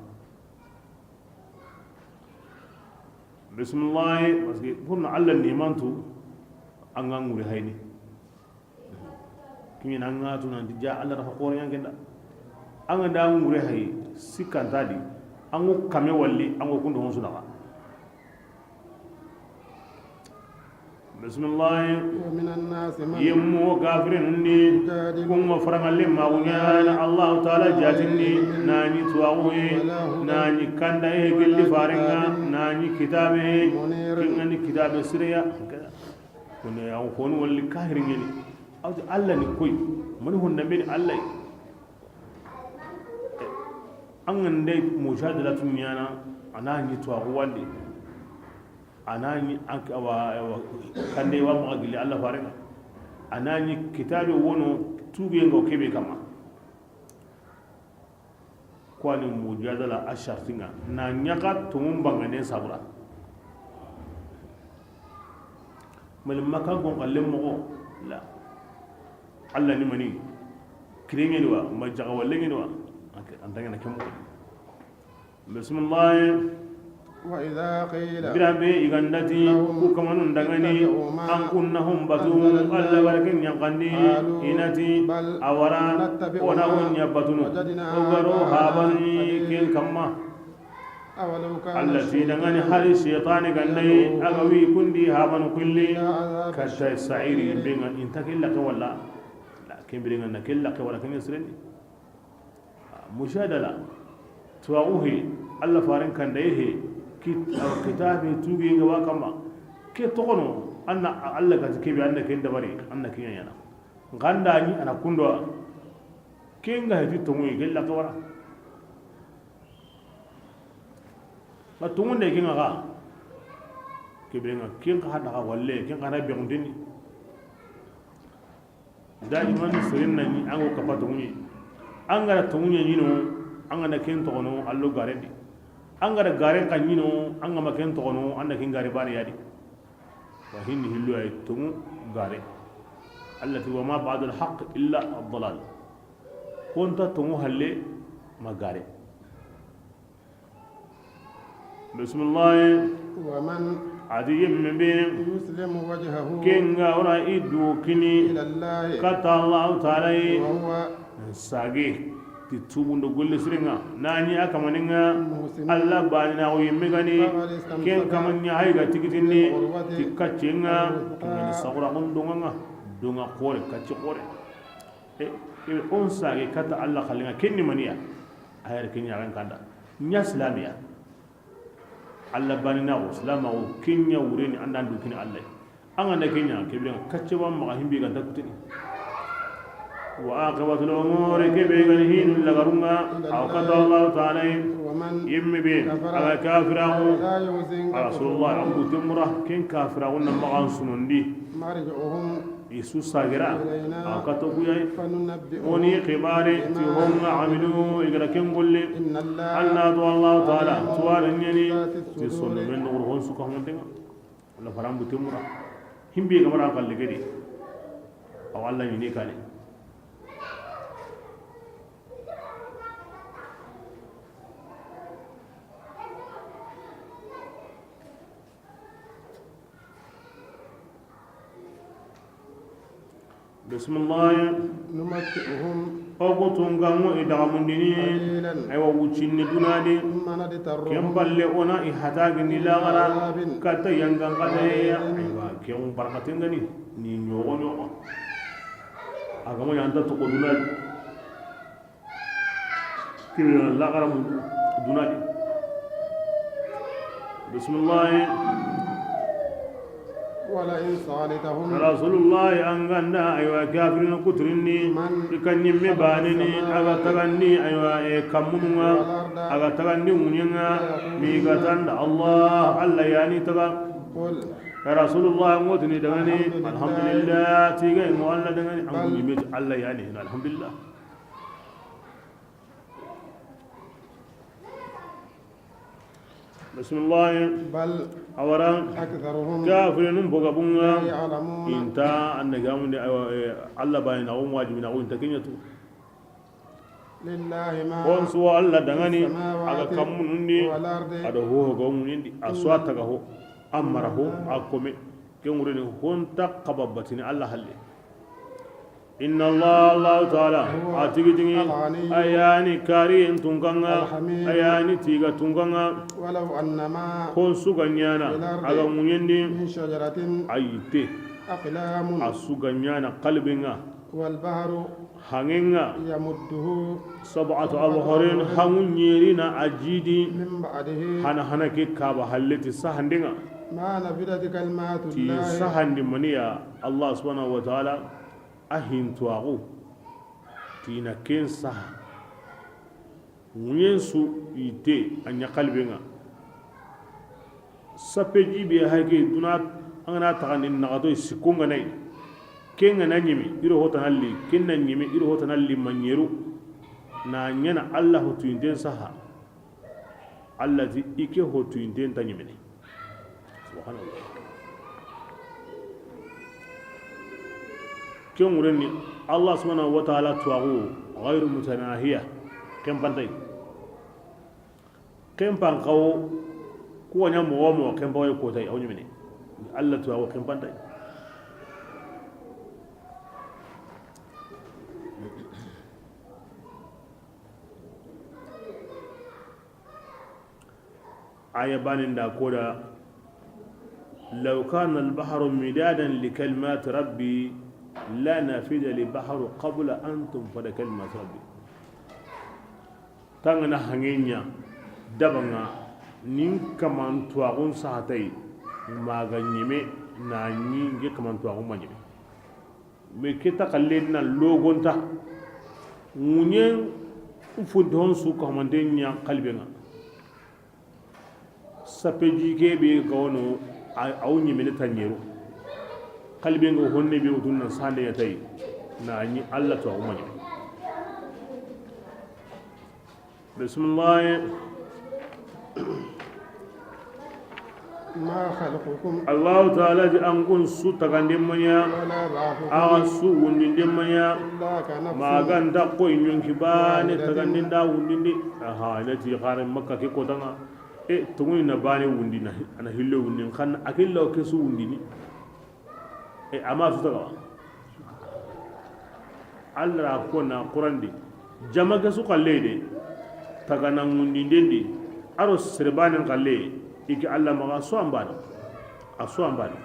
bismillah maski kunna Allah neman tu an ga ngure hayni kimi nan ga tu nan ja Allah rafa ko yan ganda an ga da ngure hay sikan tadi an go kame walli an go kundo hon sunaka bismillah ومن الناس من yemmo gafirin ni kuma farangalle ma wunya Allah ta'ala jatinni nani tuwawe nani kanda e gelli farenga nani kitabe kingani kitabe siriya kone ya honu walli kahirin ni awdi Allah ni koy mun hunna min Allah an ngande mujadalatun yana anani tuwawe wande anani akawa kande wa magili Allah farenga anani kitabe wono tuge ngo kebe kama kwani mujadala ashartinga na nyaka tumbanga ne sabura mal makan gon kallem mo la Allah ni mani kirenge ni wa majaga wallengi ni wa antanga na kemo bismillah وإذا قيل birabe igandati ku kamanun dangani an kunnahum batum alla barakin yaqandi inati awara wana unya batunu ogaro habani ken kamma أولو كان allati dangani hali shaytani gandai agawi kundi habanu kulli kashay sa'iri binga intakilla ka walla la kembringa nakilla ka wala kan yasreni mushadala tuwahi alla faran kan dai kitabe tuge ga wakama ke tokono anna Allah ka kebe anna ke dabari anna ke yana ganda ni ana kundo kenga hedi to mu gella to wara ma to mun de kenga ga kebe nga kenga hada ga walle kenga na be ngundini da iman sirin nan an ko kafa to mu an ga to mu ni no an ga na ken to no allo garendi angara garen kan yino anga maken to no anda kin gare bari yadi wa hinni hillu ay tum gare allati wa ma ba'da al haqq illa ad dalal kunta tum halle ma gare bismillah ومن adi min be يسلم وجهه kenga ora idu kini إلى الله kata Allah ta'ala وهو sage ti tubundo golle sirenga nani aka maninga Allah bani na o yimme gani ken kamanya hayga tikitinni ti kaccenga ngani sawra on donga kore kacce kore e on sage kata Allah khalinga kenni maniya ayar kenya ran kanda nya islamiya Allah bani na o islama o kenya wureni andan dukini Allah anga na kenya kebren kacce wa ma himbi ga takutini وعاقبة الأمور كبيرا هين لغرنا أو قضى الله تعالى يم بين على كافره رسول الله أبو تمرة كن كافره نمغان سنندي مرجعهم يسوع ساجرا أو كتبوا وني خباري تهم عملوا إذا كن قل أن الله تعالى توارني تسون من نورهم سكهم دينا ولا فرام بتمرة هم بيجمرا قال لكدي أو الله ينيكالي bismillah نمتعهم ogo tungango idagamundini قليلا aywa wucinni dunadi ثم نضطرهم kempalle ona ihatagini lagara kata yangan kataya aywa ken barakatengani ni ñogo agamo yanta toko dunadi kira lagara mu dunadi bismillah ولئن سألتهم rasulullah anganda aywa kafirin kutrinni ikanni me banini aga taganni aywa kamununga aga taganni munyenga mi gatanda allah yani taga قل ya rasulullah ngotini dagani alhamdulillah tiga mo allah dagani anguni me allah yani alhamdulillah bismillah بل awaran أكثرهم kafirin bogabunga يعلمون inta annagamunde allah bayina on wajibina o inta keñatu لله ما on suwa allah dangani aga kammunundi والأرض aɗa hohogamunindi a suwa taga ho ammara ho a kome kenwureni honta kababbatini allah halle inna allah taala a tigi tigi ayani kari tunkanga ayani tiga tunkanga ولو أن ما hon suga ñana aga muñendi من شجرة ayite أقلام a suga ñana kalbenga والبحر hangenga يمده sab'atu abharin hangu ñerina a jiidi من بعده hana hana ke kaba halleti sahandinga ما نفدت كلمات ti الله sahandi maniya allah subhanahu wa ta'ala a hintuwaku tina ken saha ŋuyen su ite a ña kalbenga sappe jibe hake duna an gana tagandi nagato sikkunga nai ken gana ñimi iro hotanalli ken na ñimi iro hotanalli mañeru na ñana allah hotuyinten saha allah ti ike hotuyinten ta ñimini subhanallah ken ŋurenni allah subhanahu wa ta'ala tuwaku gayru mutanahiya ken pantay ken pan kawo kuwa ña mogo mogo ken pawoy kotay aw ñimini allah tuwaku ken pantay aya baninda koda law kana albaharu midadan likalimati rabbi la nafida libaharu qabla an tunfada kalimati rabbi tangana hangenya dabanga nin kamantuwagun sahatai maga ñime na ñi nge kamantuwagun ma ñime me kita kallen na logonta ŋuñen funton su kamante ña kalbenga sapeji ke be kawono aw ñimene tanñeru kalbenga honne be utun na sande ya tay na ñi allah to ma ñime bismillah ما خلقكم allah ta'ala ji an kun su tagandin manya ولا بعثكم aga su wundin manya إلا كنفس maganda ko nyonki bane tagandin da wundindi aha lati qaran makka ke ko tanga e tungu na bane wundina ana hillo wundin kan akilla ke su wundini e ama su taga allah ko na qurandi jamaga su kalle de taganan wundindi aro sirbanin kalle iki allah maga so ambani aso ambani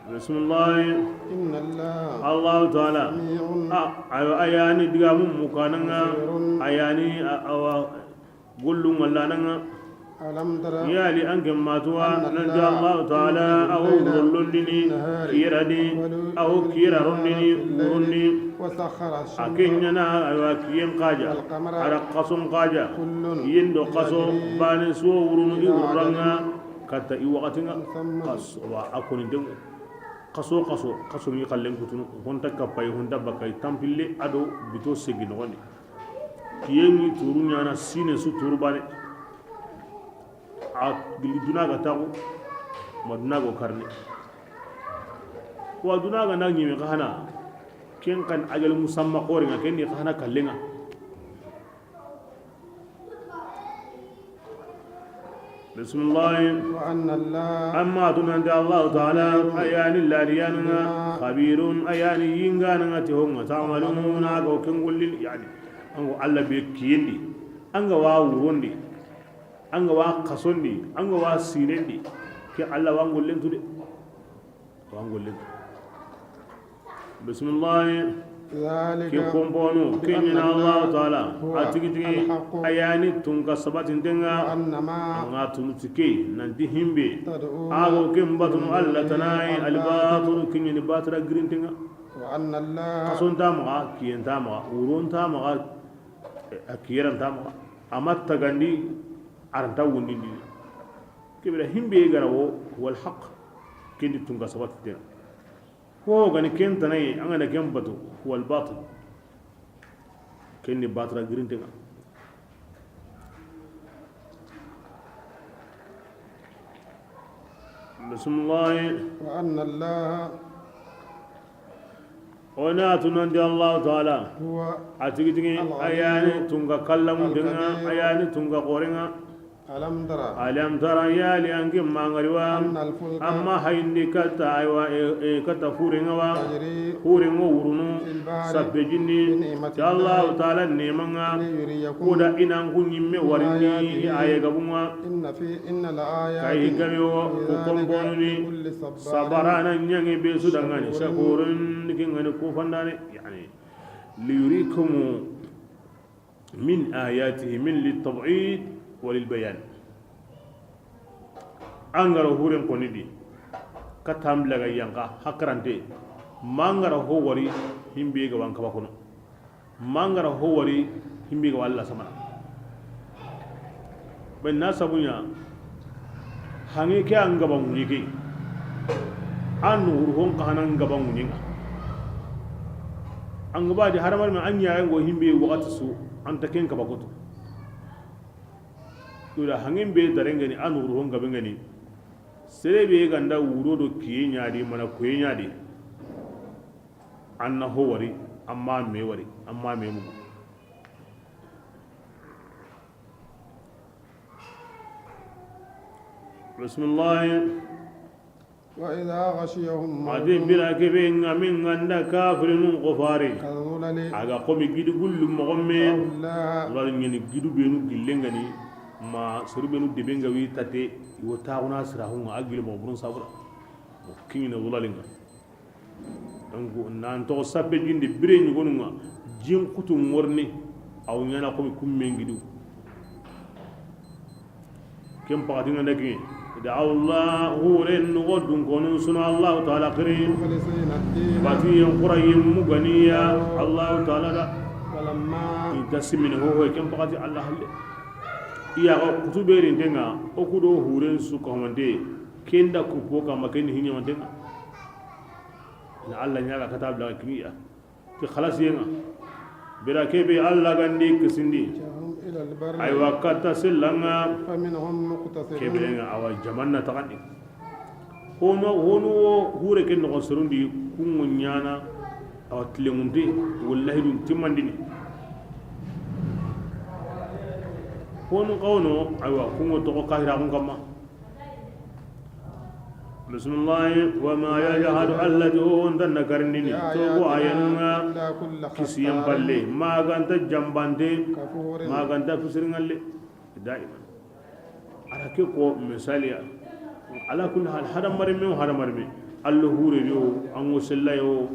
bismillah إن الله allah ta'ala سميع ayo ayani diga mum mukananga ayani awa gullum wallananga ألم تر yali anke matuwa nanja allah ta'ala awo wurullundini kiradi awo kira rundini wurundi وسخر الشمس akenyana aywa kiyen kaja ara qasom kaja yendo qaso bani so wurunu i wuranga kata i wakatinga qas wa akoni dem qaso ni kallen kutunu honta kapay honta bakay tampille ado bito segi no woni kiyen turu nyana sine su turu bane a gili dunaga tagu ma dunago karne wa dunaga na nyime kahana ken kan ajal musamma qoringa ken ni kahana kallenga bismillah وأن الله amma tunante Allah ta'ala ayani lariyana khabirun ayani yingana ti honga ta'maluna go kengulil yani ango Allah be kiyindi anga wa wurondi anga wa kasondi anga wa sinendi ke Allah wa ngollen tude wa ngollen bismillah ذلك ke kombono kenyina Allah ta'ala atigi ayani tunga sabatin denga وأن ما nga tunutike nanti himbe تدعون ago kem batunu Allah tanai albatunu kinyini batra grintinga وأن الله kason tamaga kiyen tamaga urun tamaga akiyeran tamaga amatta gandi aranta wundindi kibira himbe garawo wal haqq kendi tunga sabatin denga ko gani ken tanai anga da kem batu wal batil kendi batra grintinga bismillah وأن الله ona tunandi Allah ta'ala هو atigi ayani tunga kallamu denga ayani tunga qorenga ألم ترى alam tara yali angi mangariwa أن الفلك amma hayndi kata aywa kata furenga wa تجري furenga urunu في البحر sabbe jinni بنعمة ya Allah الله ta'ala nemanga ليريكم kuda inan kunyimme warindi aye gabunga إن الآيات kai gamewo في ذلك ukombonuni لكل صبار sabarana nyange be sudangani shakurun kingani kufandane yani liyurikum min ayatihi min litab'id walilbayan angara huren konidi katamblaga yanka hakrante mangara ho wari himbe ga wanka bakono mangara ho wari himbe ga walla sama ben nasabunya hange ke an gaban wuyike an hurhon kahanan gaban wuyinga an gaba da haramar mai an yayin go himbe wakati su an ta kenka bakoto to da hangin be darengani an hurhon gaban gani sai be ganda wuro do kiye nyaade mana koye nyaade an na ho wari amma me mu بسم الله وإذا غشيهم ade bira kebe ngamin nganda kafir nun qofari كالظلل aga qomi gidu gullu mogomme الله wala ngeni gidu benu gillengani ma soru benu debenga wi tate wo tauna sirahunga agil mo burun sabra kini na wulalinga donc nan to sabbe jindi bire ni gonunga jin kutu morni aw nyana qomi kumme gidu kem paadinga ndagi دعوا الله هو لن غدن كونوا سنة الله تعالى كريم مخلصين الدين باتي قريم مغنيا الله تعالى ولما يتسمين هو كم بقاتي الله هل يا كتبيرين تنغا okudo huren su ko mande kenda ku poka makeni hinya mande na Allah nyaga katab la kimiya ti khalas yenga bira kebe Allah gandi kisindi جاءهم إلى البر ay wakata sillanga فمنهم مقتصد kebelenga awa jamanna tagandi hono hure ken no sorundi kungo nyana awa tlengunde wallahi dum timmandini hono qawno aywa kungo to kahira kun kamma bismillah wa ma yajhadu alladhi undanna karnini to ko ayenga لا كل kisiyam خطار balle maganta jambande كفور maganta fisiringalle daiman ala ke ko misaliya ala kulli hal hada marme allo hure yo ango sella yo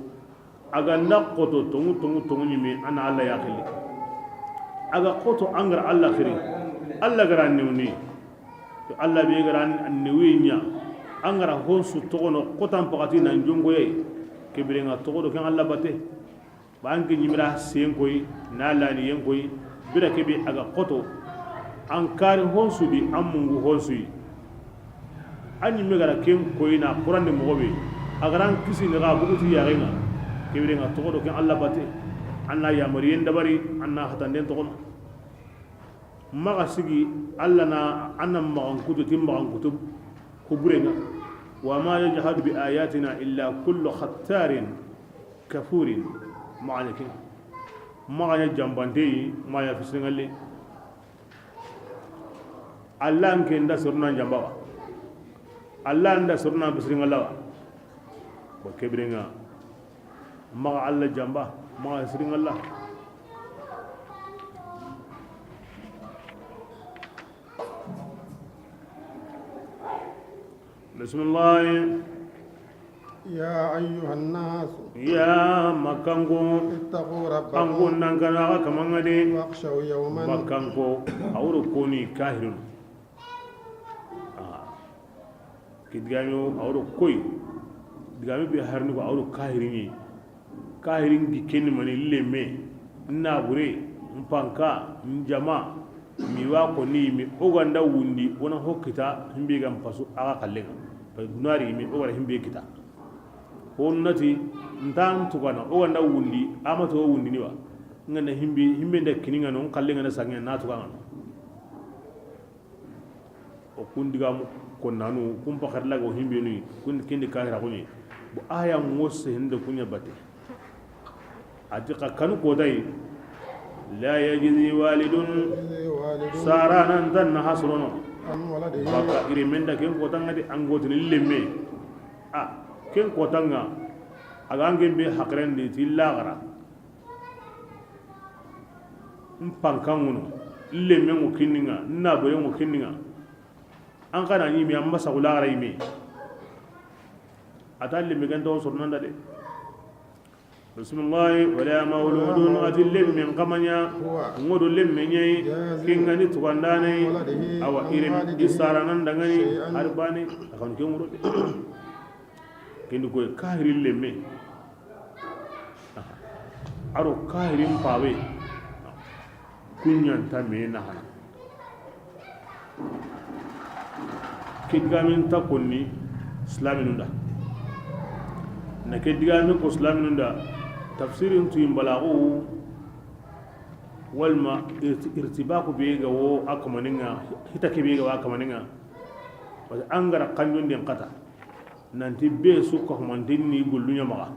aga naqoto tongu nyime ana alla yaqili aga qoto angar alla khiri alla garan niwni to alla be garan niwinya angara honsu togono qotan pakati nan jongoye kebirenga togodo kan alla bate bangi nyimira sen koy nala ni yen koy bira kebe aga qoto an kari honsu di amungu honsu yi anyi megara ken koy na qur'an de mogobe agaran kisi ni ga buguti yarenga kebirenga togodo kan alla bate anna ya mariyen dabari anna hatanden togono maga sigi alla na anna magan kutu tim magan kutu kuburenga wa ma yajhadu bi ayatina illa kullu khattarin kafurin ma'anakin maganya jambande ma ya fisingalle Allah nke nda surna jamba wa Allah nda surna bisringa lawa ko kebringa ma Allah jamba ma sringa Allah bismillah يا أيها الناس ya makango اتقوا ربكم ango nangana kamangade واخشوا يوما makanko awro koni kahirun kidigami awro koy digami be harni ko awro kahirini kahirin gi kenni mani lemme na bure mpanka njama miwa ko ni mi oganda wundi wona hokkita himbe gam pasu aga kallenga pa dunari mi ogara himbe kita onnati ntan tugana oganda wundi amato wundi ni wa ngana himbe nda kininga non kallenga na sange na tugana o kundigamu kon nanu kumpa kharla go himbe ni kun kindi kahira ko ni bo aya ngose hinde kunya bate atika kanu ko dai la yajzi walidun والد sarana dan hasrono عن ولده baka iri menda ken ko tangati angoti lemme ken ko tanga aga ngembe hakrende tilla gara mpankanguno lemme ngo kinninga na boye ngo kinninga an kana yimi amma sagula gara yimi atalle mi gando sornanda de bismillah wala mauludun atil min qamanya ngodo lemme nyai kingani tukandane awa irim isaranan dangani arbani akon ke ngoro kindi ko kahiri lemme aro kahirin pawe kunyan ta me na hana kidgamin ta konni islaminunda na kidgamin ko islaminunda tafsirin tu imbalagu walma irtibaku be ga wo akamaninga hitake be ga akamaninga wala angara kanjon den kata nanti be su ko mandin ni gullunya maga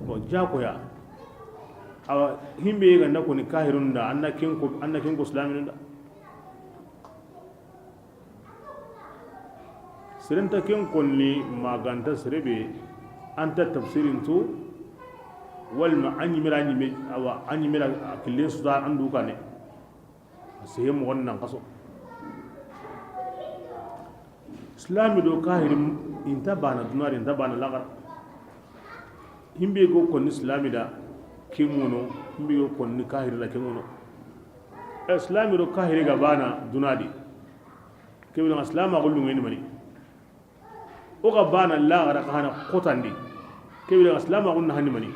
ko jako ya awa himbe ga nako ni kahirun da annakin ko islamin da sirenta ken konni maganta sirebe anta tafsirin tu walma anyi mira me awa anyi mira kille su da an duka ne sai mu wannan kaso islami do kahirin inta bana dunari inta bana lagar himbe go konni islami da kingono himbe go konni kahiri la kingono islami do kahiri ga bana dunadi kebe do islama gollu ngeni mani o ga bana lagar ka hana kotandi kebe do islama gunna hanni mani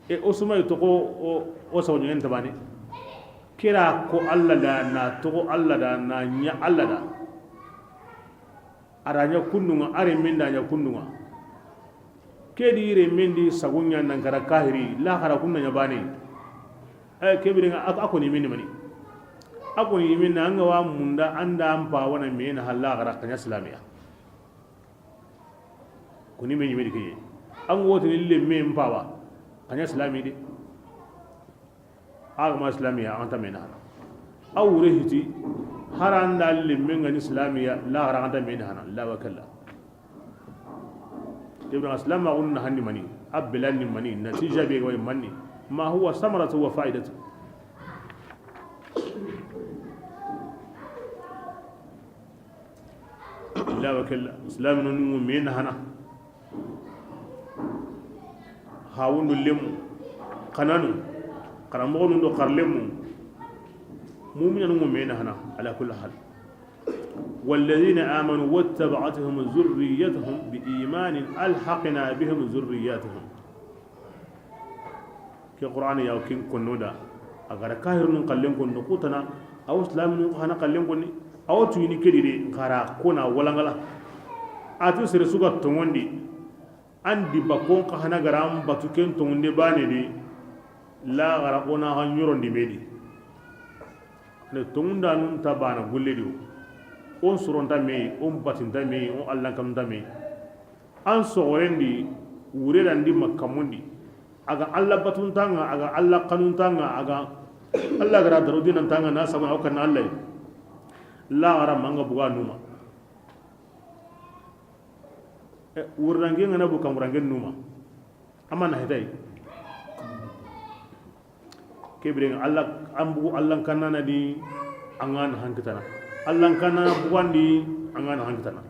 e osuma to ko o sawo nyen tabani kira ko alla da na to ko alla da na nya alla da aranya kundunga are minda nya kundunga kedi re mindi sagunya nan kara kahiri la kara kunna nya bani e kebiri ako ni minni mani ako ni minna anga wa munda anda ampa wana mena halla kara kanya islamiya kuni menyi medi kiye an wote ni le me mpawa kanya islami de agma islamiya anta mena awre hiti haranda le menga ni islamiya la kara anta mena hana la wakalla ibn aslam qulna hanni mani ablan mani natija be way mani ma huwa samaratu wa faidatu la wakalla islam nu men hana hawunu lemu kananu karamo nu do karlemu mu'minun men hana ala kulli hal والذين آمنوا واتبعتهم ذريتهم بإيمان ألحقنا بهم ذرياتهم كي القرآن يوكين كنودا أغار كاهر نقلن كن نقوتنا أو إسلام نقانا قلن كن أو تويني كدي غارا كونا ولنغلا أتو سرسوغا تونغوندي أندي بكون قهنا غرام باتوكين تونغوندي باني دي لا غارا كونا غنيرون دي ميدي نتونغدا ننتبانا قولي ديو on suronta me on batinta me on allah kamta me an sogorendi wurerandi makkamundi aga allah batuntanga aga allah kanuntanga aga allah gara darudinantanga na sabana o kana allah la gara manga buga numa wurrange ngana bu kam wurrange numa amana hetay kebre Allah ambu Allah kanana di angan hankitana Allah kanana buandi angan hankitana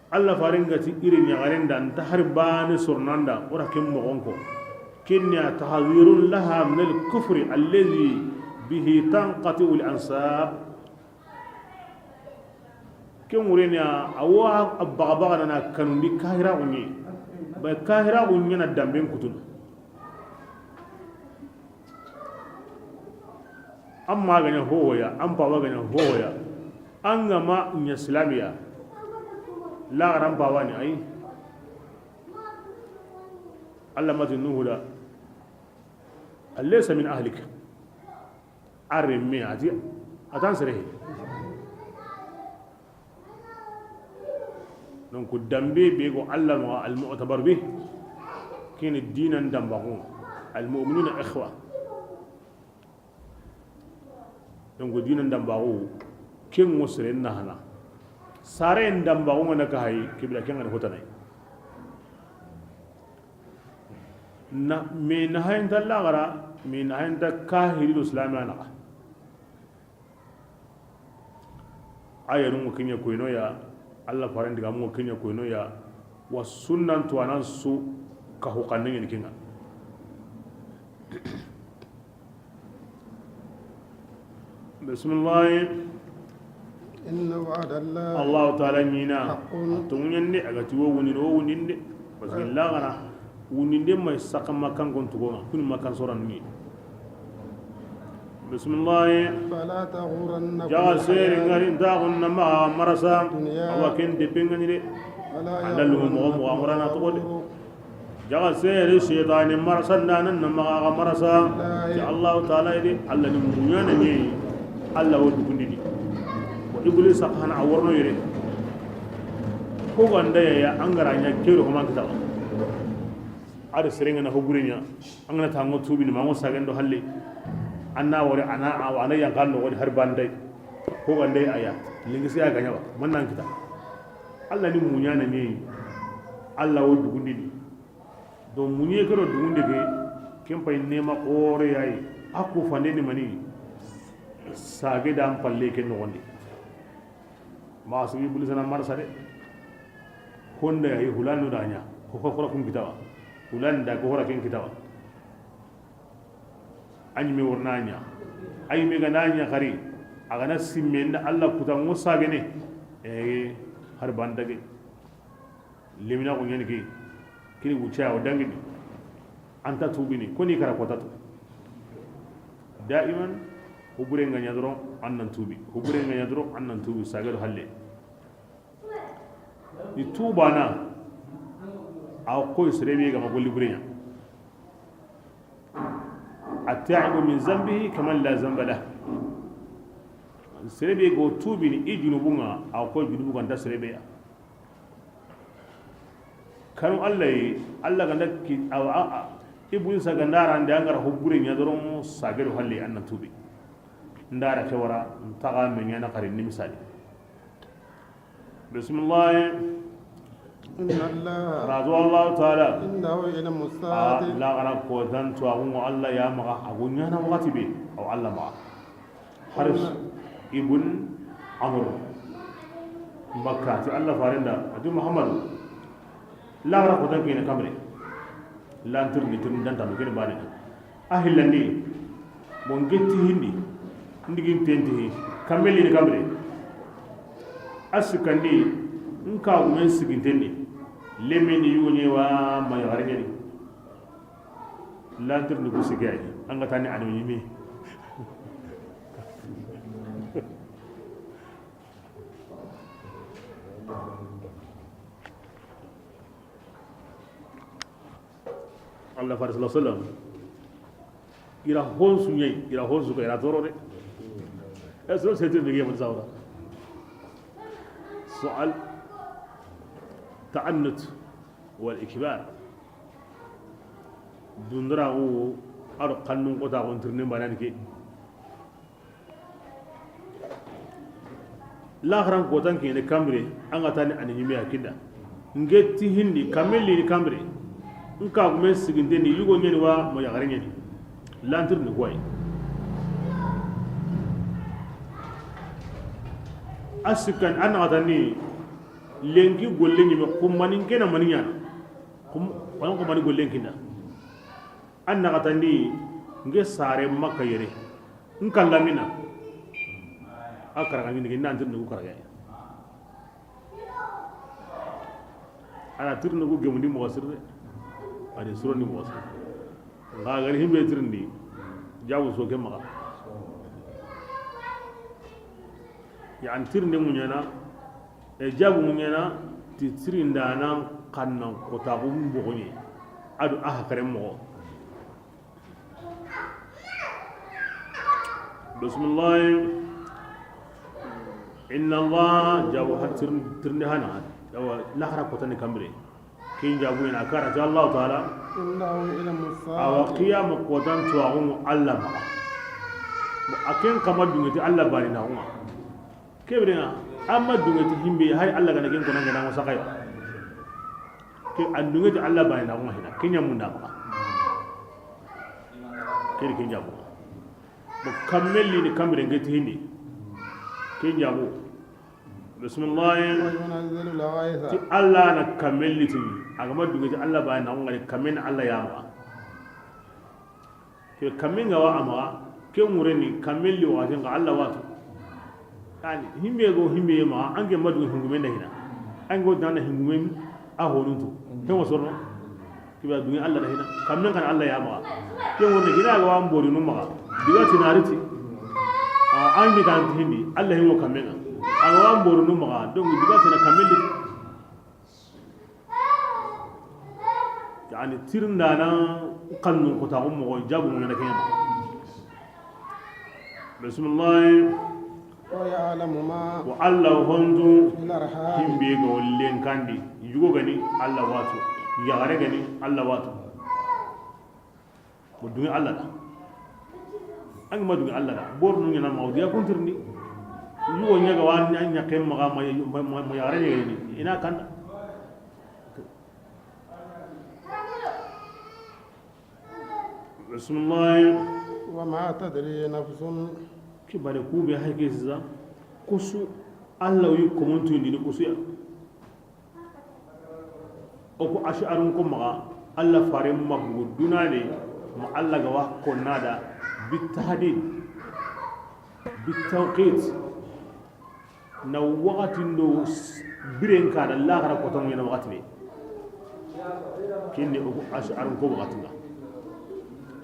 Allah faringati irin ya garenda anta harbani surnanda ora kim mogonko kinya tahzirun laha min al-kufr alladhi bihi tanqati al-ansab ken wurenya awa abbaga na kanundi kahira unyi ba kahira unyi na damben kutun amma ganya hoya an pawa ganya hoya an gama nya islamiya la garan pawa ni ai Allah matin nuhu da alaysa min ahlika armi ati atan sare donc dambe be go Allah ma al mu'tabar bi kin dinan dambago al mu'minuna ikhwa donc dinan dambago kin musren nahana sare dambago ngana ka hay kibla ken ngana hotanay na me na hayn dallagara me na hayn da kahiri islamana ayanu kinya koyno ya Allah faran diga mo kinya koyno ya wa sunnan to anan su ka hukannin yin kinga bismillah inna wa'ada Allah ta'ala nina tunyen ne aga tiwo woni no woni ne bismillah gana woni ne mai saka makan gon tugo kun makan soran ni bismillah fala taghuranna ja seri ngari dagun nama marasa awakin dipingani de alalu mo mo amrana to de ja seri shaytan marasa nanan nama ga marasa ja Allah ta'ala ide Allah ni munyana ni Allah wodu kundidi ko iblis sakan aworno yire ko ganda ya angaranya kero ko man kitawa ada seringa na hogurinya angana tango tubi ni mango sagendo halle anna wori ana awana yang kallo woni har bandai ko gande aya lingi sai ganya ba mannan kita Allah ni munyana ne Allah wo dugundi ni do munye kero dugundi ke kempa nema ore yayi aku fande ni mani sage dam palle ke no wondi ma su ibul sana marsa de honda yayi hulanu danya ko ko kun kitawa hulan da ko hora ken kitawa ani me warnanya ay me gananya khari agana simmenda Allah kutan musa gene har bandage limina ko nyani ki kini wucha o dangi anta tubini koni kara kotatu daiman hubure nganya doro annan tubi hubure nganya doro annan tubi sagal halle ni tubana aw ko sirebe ga magolli burenya التائب من ذنبه كمن لا ذنب له سربي go tubi ni ijunubunga aw ko junubu ganda sirebe ya kanu Allah ganda ki aw ibu sa gandara ande angara hubbure nya doron sageru halle annan tubi ndara kewara taga men yana qarin ni misali bismillah inna Allah radu Allah ta'ala innahu ila mustaqim la gara ko dan to agun Allah ya maga agunya na wakati be aw Allah ma haris ibn amr bakka ti Allah farinda adu Muhammad la gara ko dan kene kamre lan tur ni tun dan tam kene bani ahillandi bon getti hindi ndigin tenti kambeli ni kamre asukandi nka umen sigintendi lemeni yuni wa may gargani lantir ni busigay anga tani anu yimi Allah faris sallallahu alaihi wasallam ira honsu nyai ira honsu ko ira torore eso c'était de guerre zawra سؤال تعنت والإكبار دندرا أو أرقنن قطع قنترن بانانك lahran ko tan kene kambre an ga tani ani yimi akida ngeti hindi kamelli ni kambre nka gumen siginde ni yugo nyeni wa mo yagare nyeni lantir ni koy asikan an ga tani lengi golle ni ko manin kena maninya wan ko mani golle kinda an ga tani nge sare makka yere nka lamina akara kan ni nan tirnu ko karaga ala tirnu ko gemundi mo wasirde ade suroni mo wasir nga gari himbe tirndi jawu so ke maka ya an tirndi munyana e jabu munyana ti tirinda nan kannan ko ta bu mbogoni adu aha kare mo bismillah inna allah jabu hatir tirni hana jawa lahara ko tan kambre kin jabu ina kara ta allah taala innahu ila musa awa qiyam ko tan to agun allah ma aken kama dungeti allah bari na umma kebrena amma dungeti himbe hay allah ga ngen ko nan ga wasa kayo ke andungeti allah bari na umma hina kenya munda ma kiri kin jabu bo kammelli ni kambre ngeti hindi kin jabu bismillah وينزل الغيث ti allah na kamelli ti agama dunga ti allah ba na ngari kamen allah ya ma ke kamen ga wa ama ke mureni kamelli wa tin ga allah wato yani himbe go himbe ma ange madu hingumen da hina ango dana hingumen a honun to ke mo sorno ki ba dunga allah da hina kamen kan allah ya ma ke wonne gina ga wa mbori no ma diga tinariti an mi kan hindi allah hingo kamen awan boru no maga donc diga tana kamel yani tirnda na qannun ko ta ummo jabu ngana kema bismillah ويعلم ما wa allah hondu في الأرحام himbe ga wallen kandi yugo gani allah wato yagare gani allah wato mo dunga allah da an ma dunga allah da boru no ngana mawdiya kuntirni yugo nyaga wan nya kem ma ma yare ni ina kan bismillah وما تدري نفس ki bare ku be hayke za kusu allah wi ko montu ndi kusu ya o ko ash'arun ko ma allah fare mabugo dunane ma allah ga wa ko nada bitahdid bitawqit na wakati ndo biren ka da lahara ko tan yana wakati ne kinne o ash'arun ko wakati nga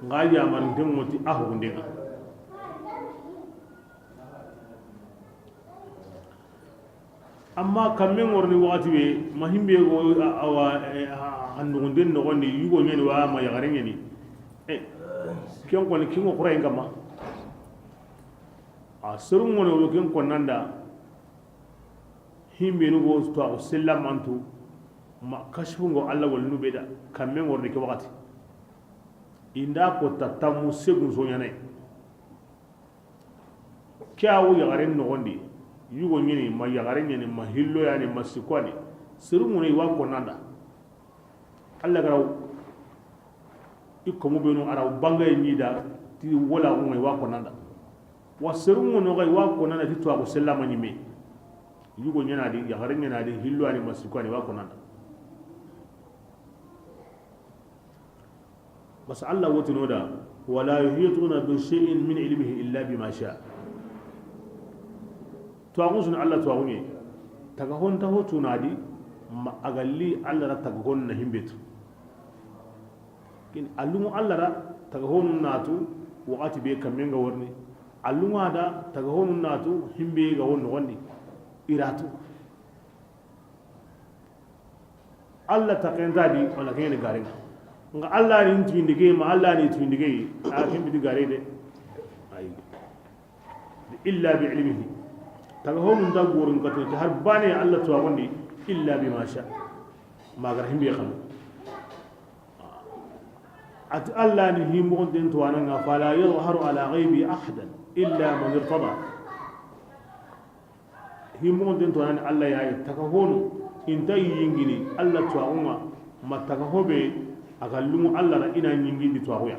ngali amar dem moti ahu ndenga amma kamen worni wakati be mahimbe go awa handu nden no woni yugo nyeni wa ma yagare nyeni ken ko ni kingo kuray ngama a serun woni o ken ko nanda himbe no go to o sellamantu ma kashfu ngo alla wal nubeda kamen worni ke wakati inda ko tatamu segun so nyane kyawu yagare no wondi yugo nyini ma yagare nyini ma hillo yani ma sikwani serun woni wa ko nanda alla garaw ikomo beno ara banga ni da ti wala ngoi wa ko nanda wa serun no gai wa ko nanda ti to ko sellama ni me yugo nyana di ya garin nyana di hillo ani masiku ani wa ko nanda bas Allah wotino da wala yuhituna bi shay'in min ilmihi illa bima sha to aguzun Allah to agunye taga hon ta hoto nadi ma agalli Allah ra taga hon na himbetu kin allumu Allah ra taga hon natu wakati be kamen ga warni allumu da taga hon natu himbe ga hon wonni iratu Allah ta kan zadi wala kan ni gare nga Allah ni twindige ma Allah ni twindige a himbe di gare de ay illa bi ilmihi taga hon da gorun ka to har bane Allah to wonni illa bima sha ma gar himbe xam at Allah ni himbo den to wananga fala yadhharu ala ghaibi ahadan illa man irtada himmo den to nan Allah yayi taka hono inta yingini Allah to auma mataka hobe aga lumu Allah ra ina yingindi to ahuya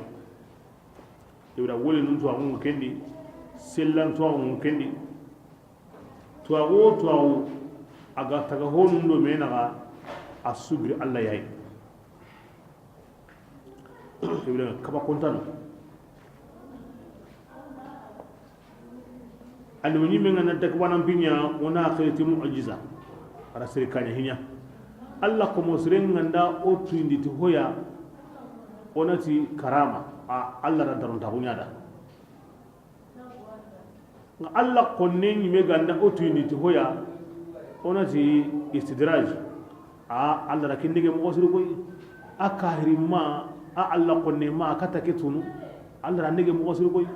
ibra wole nun to amu kendi sellan to amu kendi to awu aga taka hono ndo menaga asubri Allah yayi ibra kaba kontano andi woni men ngana tak wanam pinya wona akhirati mu'jiza ara sirkanya hinya Allah ko mosren nganda o tuindi to hoya onati karama a Allah ra daron ta hunyada nga Allah ko nengi me ganda o tuindi to hoya onati istidraj a Allah ra kindige mo osru koy akahirima a Allah ko ne ma kata ketunu Allah ra ndige mo osru koy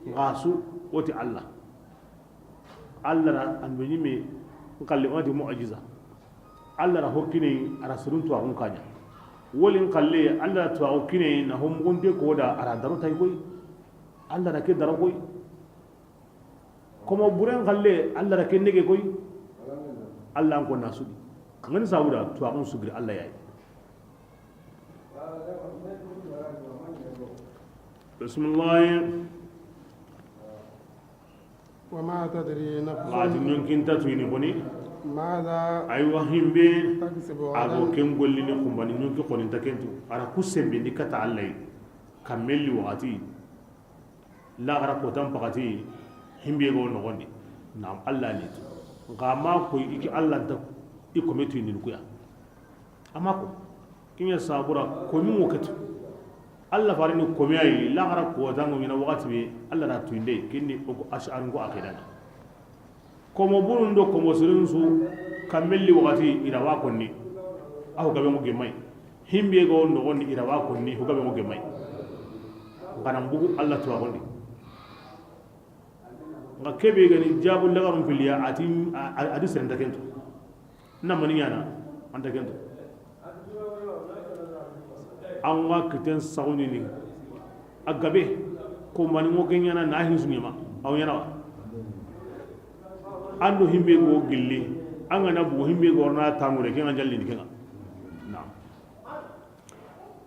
ngasu oti Allah ra anbeni me ngalle wadi mu'jiza Allah ra hokkine ara surun to akun kanya wolin kalle Allah to hokkine na hom gonde ko da ara daro tay koy Allah ra ke daro koy komo buren kalle Allah ra ke nege koy Allah ko nasu ngani sawuda to akun sugri Allah yayi bismillah وما تدري نفس لكن يمكن تتويني بني ماذا أيوة همبي تكسب أبو غدا كم قولي نقوم بني يمكن قولي تكنتو أنا كسم بني كتعلي كملي وقتي لا غرق وتم بقتي همبي يقول نغني نعم الله نيت غاما كوي إكي الله أنت إكمتو ينكويا أما كو كين يسابورا كوي موكتو Allah farini komiyai la gara ko tango mina wakati be Allah na tuinde kinni o ash'arun ko akidana komo burundo komo sirinsu kamelli wakati irawa konni aho gabe mo gemai himbe go no woni irawa konni ho gabe mo gemai banam bugu Allah to gondi ngakebe gani jabu lagarum filiya ati senda kento namani yana anta kento an wa kiten sauni ni agabe ko mani mo kenyana na hin sunyama aw yana wa ando himbe go gilli an na bu himbe go na tamure kenga jalli ni kenga na'am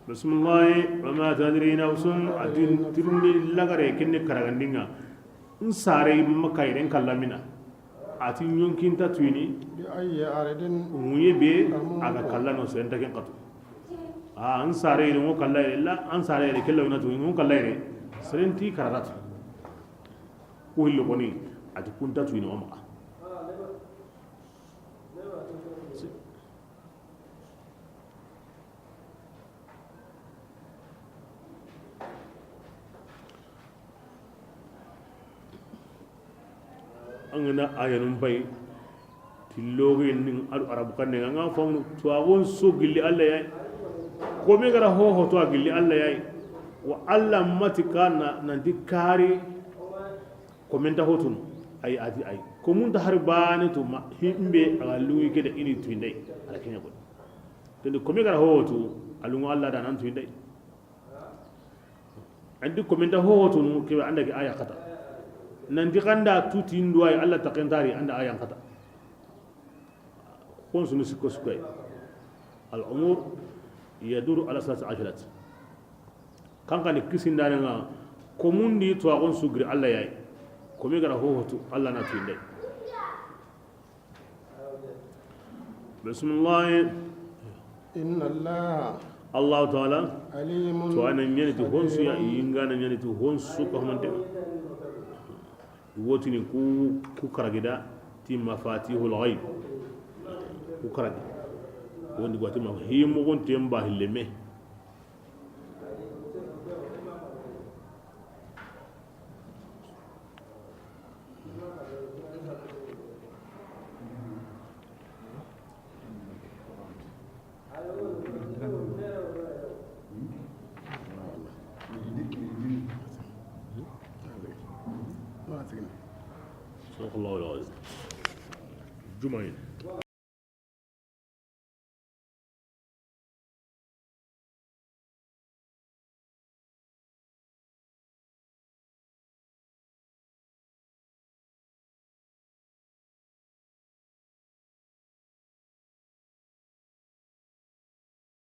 bismillah wa ma tadri nafsun adin tirni lagare kenne karagandinga in sare makairen kallamina atin yonkin tatwini bi ayyi aridin muye be aga kallano sen taken qatu an sare ne mo kallai la an sare ne kello na to mo kallai ne serenti kararat ko hillo boni ati kunta tu ni mama angana ayanum bay tilloge nin arabu kanne nga famu to awon so gilli alla ya ko me gara ho to gilli alla ya wa alla matika na dikari ko men ta hotun ay adi ay ko mun ta harbani to ma himbe aluwi ke da ini tuindai ala kenya ko to ko me gara ho to alungo alla da nan tuindai andi ko men ta ho to no ke anda ke aya kata nan di kanda tuti nduway alla taqentari anda aya kata kon sunu sikko sukay al umur yaduru ala sas ajalat kanka ni kisindane nga ko mundi to agon sugri alla yayi ko mi gara hohotu alla na tinde bismillah inna allah ta'ala alimun to anan nyani to honsu ya yingana nyani to honsu ko hamante wotini ku karagida ti mafatihul ghaib ku karagi wondi gwati ma himu gon temba hilleme صدق الله العظيم جمعين